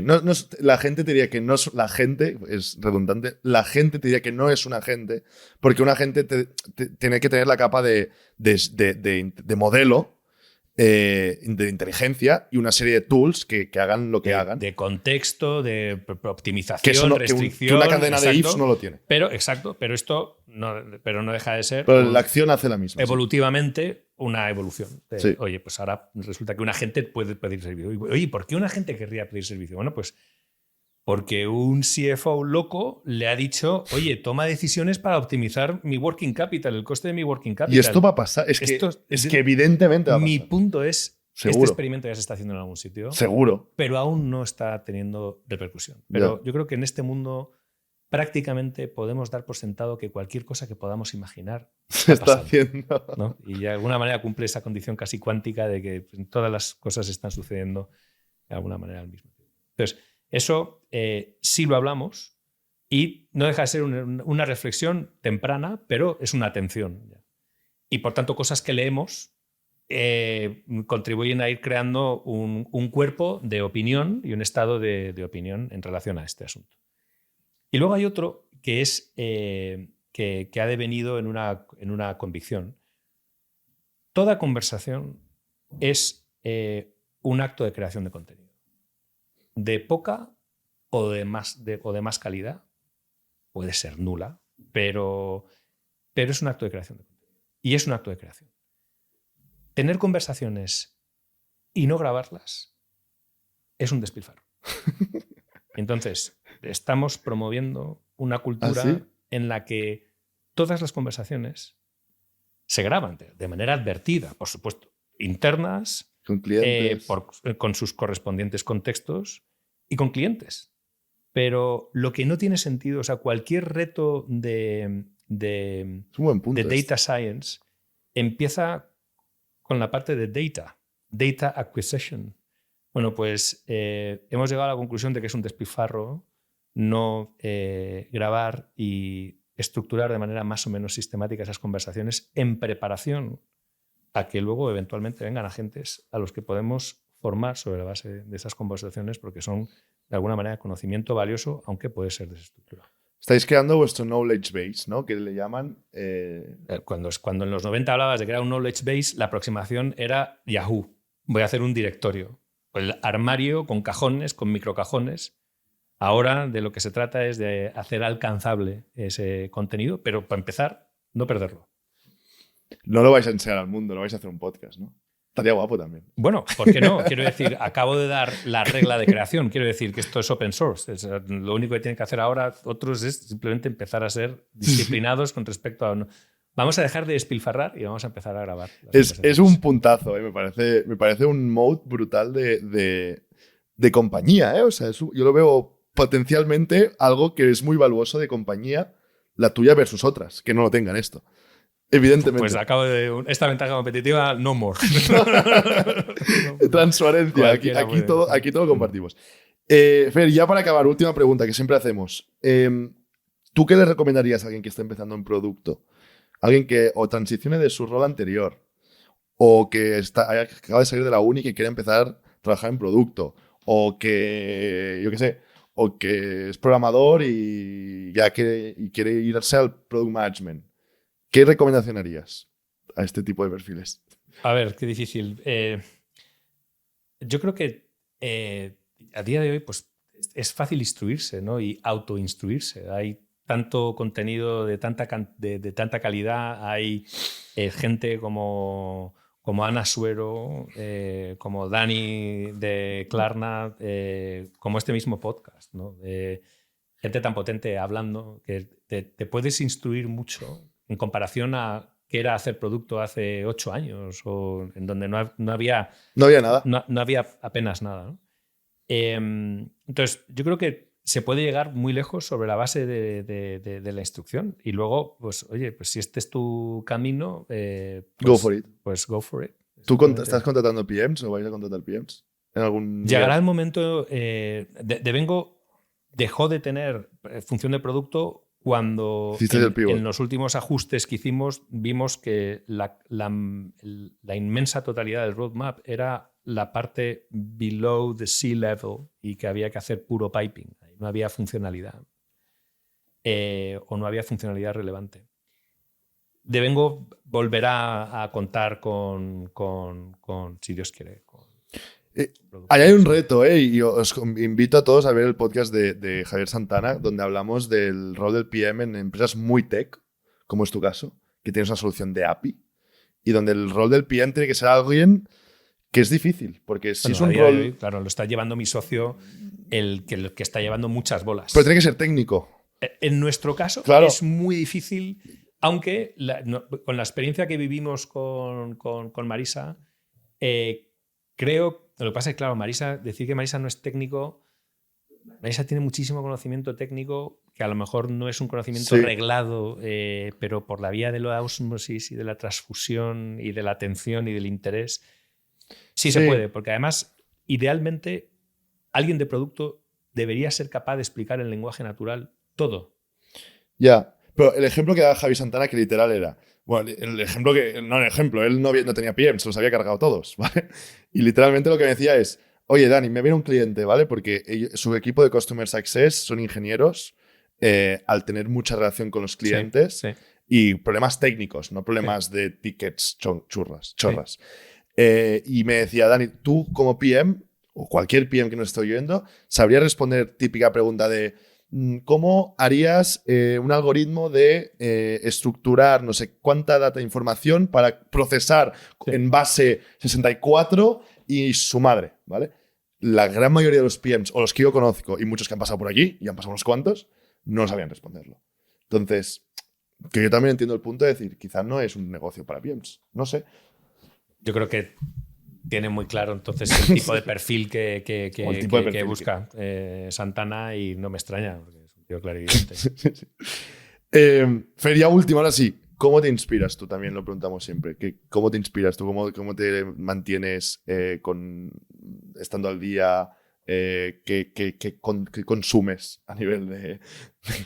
la gente te diría que no es la gente, es redundante, la gente te diría que no es un agente, porque un agente tiene que tener la capa de modelo, de inteligencia y una serie de tools que hagan lo que hagan. De contexto, de optimización, Que, eso no, restricción. que una cadena exacto, de ifs no lo tiene. Exacto, pero esto no deja de ser... Pero la acción hace la misma. Evolutivamente, una evolución. Sí. Oye, pues ahora resulta que un agente puede pedir servicio. Oye, ¿por qué un agente querría pedir servicio? Bueno, pues porque un CFO loco le ha dicho, oye, toma decisiones para optimizar mi working capital, el coste de mi working capital. Y esto va a pasar. Es que evidentemente va a pasar. Mi punto es, Seguro. este experimento ya se está haciendo en algún sitio. Seguro. Pero aún no está teniendo repercusión. Pero yo creo que en este mundo prácticamente podemos dar por sentado que cualquier cosa que podamos imaginar se está haciendo. ¿no? Y de alguna manera cumple esa condición casi cuántica de que todas las cosas están sucediendo de alguna manera al mismo tiempo. Entonces, eso sí lo hablamos y no deja de ser una reflexión temprana, pero es una atención. Y por tanto, cosas que leemos contribuyen a ir creando un cuerpo de opinión y un estado de opinión en relación a este asunto. Y luego hay otro que es que ha devenido en una convicción. Toda conversación es un acto de creación de contenido. De poca o de más calidad, puede ser nula, pero es un acto de creación de contenido. Y es un acto de creación. Tener conversaciones y no grabarlas es un despilfarro. Entonces, estamos promoviendo una cultura ¿Ah, sí? en la que todas las conversaciones se graban de manera advertida, por supuesto, internas, con clientes, con sus correspondientes contextos y con clientes. Pero lo que no tiene sentido, o sea, cualquier reto de es un buen punto data science empieza con la parte de data acquisition. Bueno, pues hemos llegado a la conclusión de que es un despilfarro no grabar y estructurar de manera más o menos sistemática esas conversaciones en preparación a que luego eventualmente vengan agentes a los que podemos formar sobre la base de esas conversaciones porque son de alguna manera conocimiento valioso, aunque puede ser desestructurado. Estáis creando vuestro knowledge base, ¿no? Que le llaman... Cuando en los 90 hablabas de que era un knowledge base, la aproximación era Yahoo. Voy a hacer un directorio. El armario con cajones, con microcajones. Ahora de lo que se trata es de hacer alcanzable ese contenido, pero para empezar, no perderlo. No lo vais a enseñar al mundo, lo vais a hacer un podcast, ¿no? Estaría guapo también. Bueno, ¿por qué no? Quiero decir, acabo de dar la regla de creación. Quiero decir que esto es open source. Lo único que tienen que hacer ahora otros es simplemente empezar a ser disciplinados con respecto a... Vamos a dejar de despilfarrar y vamos a empezar a grabar. Es un puntazo, me parece un mode brutal de compañía, ¿eh? O sea, yo lo veo potencialmente algo que es muy valuoso de compañía, la tuya versus otras, que no lo tengan esto. Evidentemente. Pues acabo de... Esta ventaja competitiva, no more. Transparencia. Aquí todo lo compartimos. Fer, ya para acabar, última pregunta que siempre hacemos. ¿Tú qué le recomendarías a alguien que está empezando en producto? Alguien que o transicione de su rol anterior o que acaba de salir de la uni y que quiere empezar a trabajar en producto o que, yo qué sé, o que es programador y ya quiere irse al product management. ¿Qué recomendación harías a este tipo de perfiles? A ver, qué difícil. Yo creo que a día de hoy pues, es fácil instruirse, ¿no? Y autoinstruirse. Hay tanto contenido de tanta calidad, hay gente como Ana Suero, como Dani de Klarna, como este mismo podcast, ¿no? Gente tan potente hablando que te puedes instruir mucho en comparación a qué era hacer producto hace 8 años o en donde no había nada. No había apenas nada, ¿no? Entonces, yo creo que se puede llegar muy lejos sobre la base de la instrucción. Y luego, pues, oye, pues si este es tu camino, pues, Go for it. Pues go for it. ¿Tú estás contratando PMs o vais a contratar PMs? ¿En algún Llegará el momento. Devengo dejó de tener función de producto cuando en los últimos ajustes que hicimos vimos que la inmensa totalidad del roadmap era la parte below the sea level y que había que hacer puro piping. No había funcionalidad o no había funcionalidad relevante. Devengo volverá a contar con si Dios quiere. Ahí hay un reto, y os invito a todos a ver el podcast de Javier Santana, donde hablamos del rol del PM en empresas muy tech, como es tu caso, que tienes una solución de API, y donde el rol del PM tiene que ser alguien que es difícil, porque si es un rol... Hoy, claro, lo está llevando mi socio, el que está llevando muchas bolas. Pero tiene que ser técnico. En nuestro caso, claro, es muy difícil, aunque con la experiencia que vivimos con Marisa, creo... Lo que pasa es que, claro, decir que Marisa no es técnico, Marisa tiene muchísimo conocimiento técnico, que a lo mejor no es un conocimiento reglado, pero por la vía de la osmosis y de la transfusión y de la atención y del interés, sí se puede, porque además, idealmente, alguien de producto debería ser capaz de explicar en lenguaje natural todo. Ya, pero el ejemplo que da Javi Santana, que literal era... Bueno, el ejemplo él no tenía PM, se los había cargado todos, ¿vale? Y literalmente lo que me decía es, oye, Dani, me viene un cliente, ¿vale? Porque su equipo de Customer Success son ingenieros, al tener mucha relación con los clientes y problemas técnicos, no problemas de tickets chorras. Y me decía, Dani, tú como PM, o cualquier PM que nos esté oyendo, ¿sabrías responder típica pregunta de... ¿Cómo harías un algoritmo de estructurar no sé cuánta data de información para procesar en base 64 y su madre, ¿vale? La gran mayoría de los PMs, o los que yo conozco, y muchos que han pasado por aquí, y han pasado unos cuantos, no sabían responderlo. Entonces, que yo también entiendo el punto de decir, quizás no es un negocio para PMs, no sé. Yo creo que tiene muy claro entonces el tipo de perfil que busca Santana, y no me extraña, porque es un tío clarividente. Feria última, ahora sí. ¿Cómo te inspiras tú? También lo preguntamos siempre. ¿Cómo te inspiras tú? ¿Cómo te mantienes estando al día? ¿Qué consumes a nivel de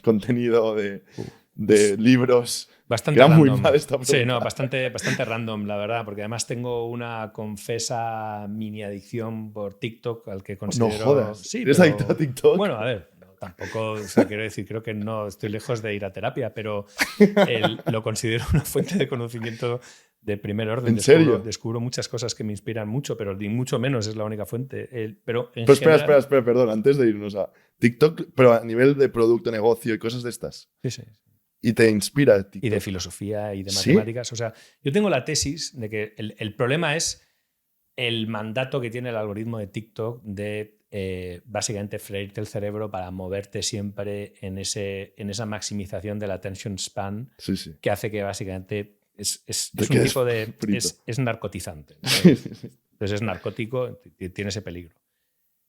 contenido, de libros? Bastante Queda random. Muy mal esta pregunta. Sí, no, bastante random, la verdad, porque además tengo una confesa mini adicción por TikTok al que considero... No jodas. Sí, ¿Eres adicto a TikTok? Bueno, a ver, tampoco, o sea, quiero decir, creo que no estoy lejos de ir a terapia, pero lo considero una fuente de conocimiento de primer orden. ¿En serio? Descubro muchas cosas que me inspiran mucho, pero ni mucho menos es la única fuente. Pero espera, perdón, antes de irnos a TikTok, pero a nivel de producto, negocio y cosas de estas. Sí. Y te inspira TikTok. Y de filosofía y de matemáticas. O sea, yo tengo la tesis de que el problema es el mandato que tiene el algoritmo de TikTok de básicamente freírte el cerebro para moverte siempre en esa maximización del attention span, que hace que básicamente es un tipo de... Es narcotizante, ¿no? Entonces es narcótico y tiene ese peligro.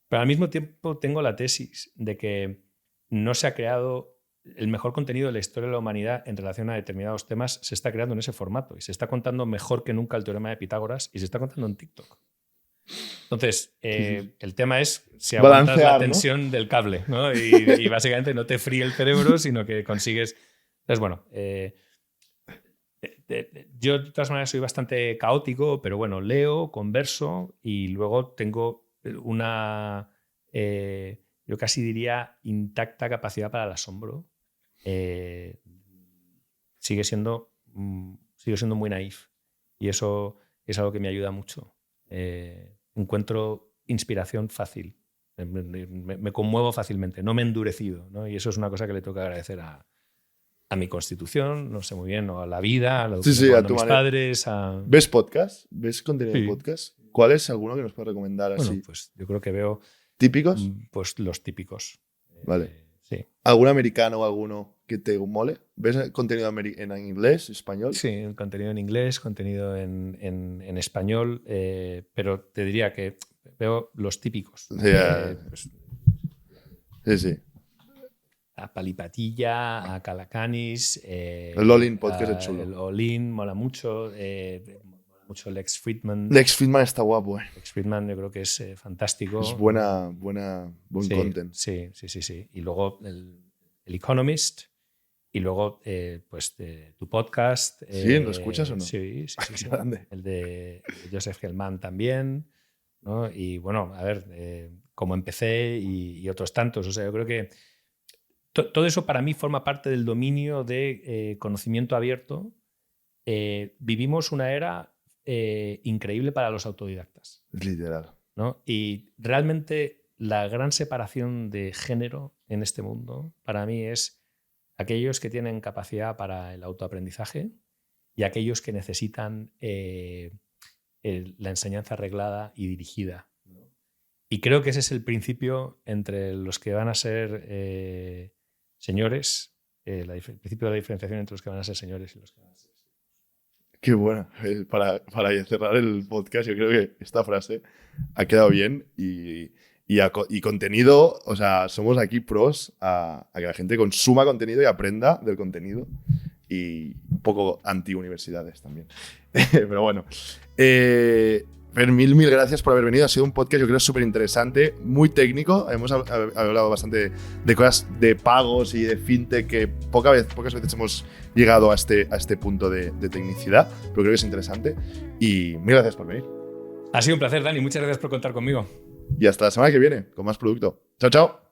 Pero al mismo tiempo tengo la tesis de que no se ha creado... El mejor contenido de la historia de la humanidad en relación a determinados temas se está creando en ese formato y se está contando mejor que nunca el teorema de Pitágoras y se está contando en TikTok. Entonces, el tema es si aguantas la tensión del cable, ¿no? Y básicamente no te fríe el cerebro, sino que consigues... Entonces, bueno, yo de todas maneras soy bastante caótico, pero bueno, leo, converso y luego tengo una, yo casi diría, intacta capacidad para el asombro. Sigue siendo muy naif y eso es algo que me ayuda mucho. Encuentro inspiración fácil Me conmuevo fácilmente, no me he endurecido, ¿no? Y eso es una cosa que le tengo que agradecer a mi constitución, no sé muy bien, o a la vida, a, a mis padres. ¿Ves podcast? ¿Ves contenido Sí. de podcast? ¿Cuál es alguno que nos puedes recomendar así? Bueno, pues yo creo que veo... ¿Típicos? Pues los típicos. Vale. Sí. ¿Algún americano o alguno que te mole? ¿Ves contenido en inglés, español? Sí, contenido en inglés, contenido en español, pero te diría que veo los típicos. Sí, Pues, sí. a Palipatilla, a Calacanis. El All-In podcast es chulo. El All-In mola mucho. Mola mucho Lex Fridman. Lex Fridman está guapo, Lex Fridman yo creo que es fantástico. Es buen content. Sí. Y luego el Economist. Y luego, pues, tu podcast. ¿Sí? ¿Lo escuchas o no? Sí. Grande. El de Joseph Hellman también, ¿no? Y bueno, a ver, como empecé y otros tantos. O sea, yo creo que todo eso para mí forma parte del dominio de conocimiento abierto. Vivimos una era increíble para los autodidactas. Literal. ¿No? Y realmente la gran separación de género en este mundo para mí es aquellos que tienen capacidad para el autoaprendizaje y aquellos que necesitan la enseñanza arreglada y dirigida. Y creo que ese es el principio entre los que van a ser señores, el principio de la diferenciación entre los que van a ser señores y los que van a ser... Qué buena. Para cerrar el podcast, yo creo que esta frase ha quedado bien y contenido, o sea, somos aquí pros a que la gente consuma contenido y aprenda del contenido y un poco anti-universidades también. Pero bueno. Fer, mil gracias por haber venido. Ha sido un podcast, yo creo, súper interesante, muy técnico. Hemos hablado bastante de cosas de pagos y de fintech que pocas veces hemos llegado a este punto de tecnicidad, pero creo que es interesante. Y mil gracias por venir. Ha sido un placer, Dani. Muchas gracias por contar conmigo. Y hasta la semana que viene con más producto. Chao, chao.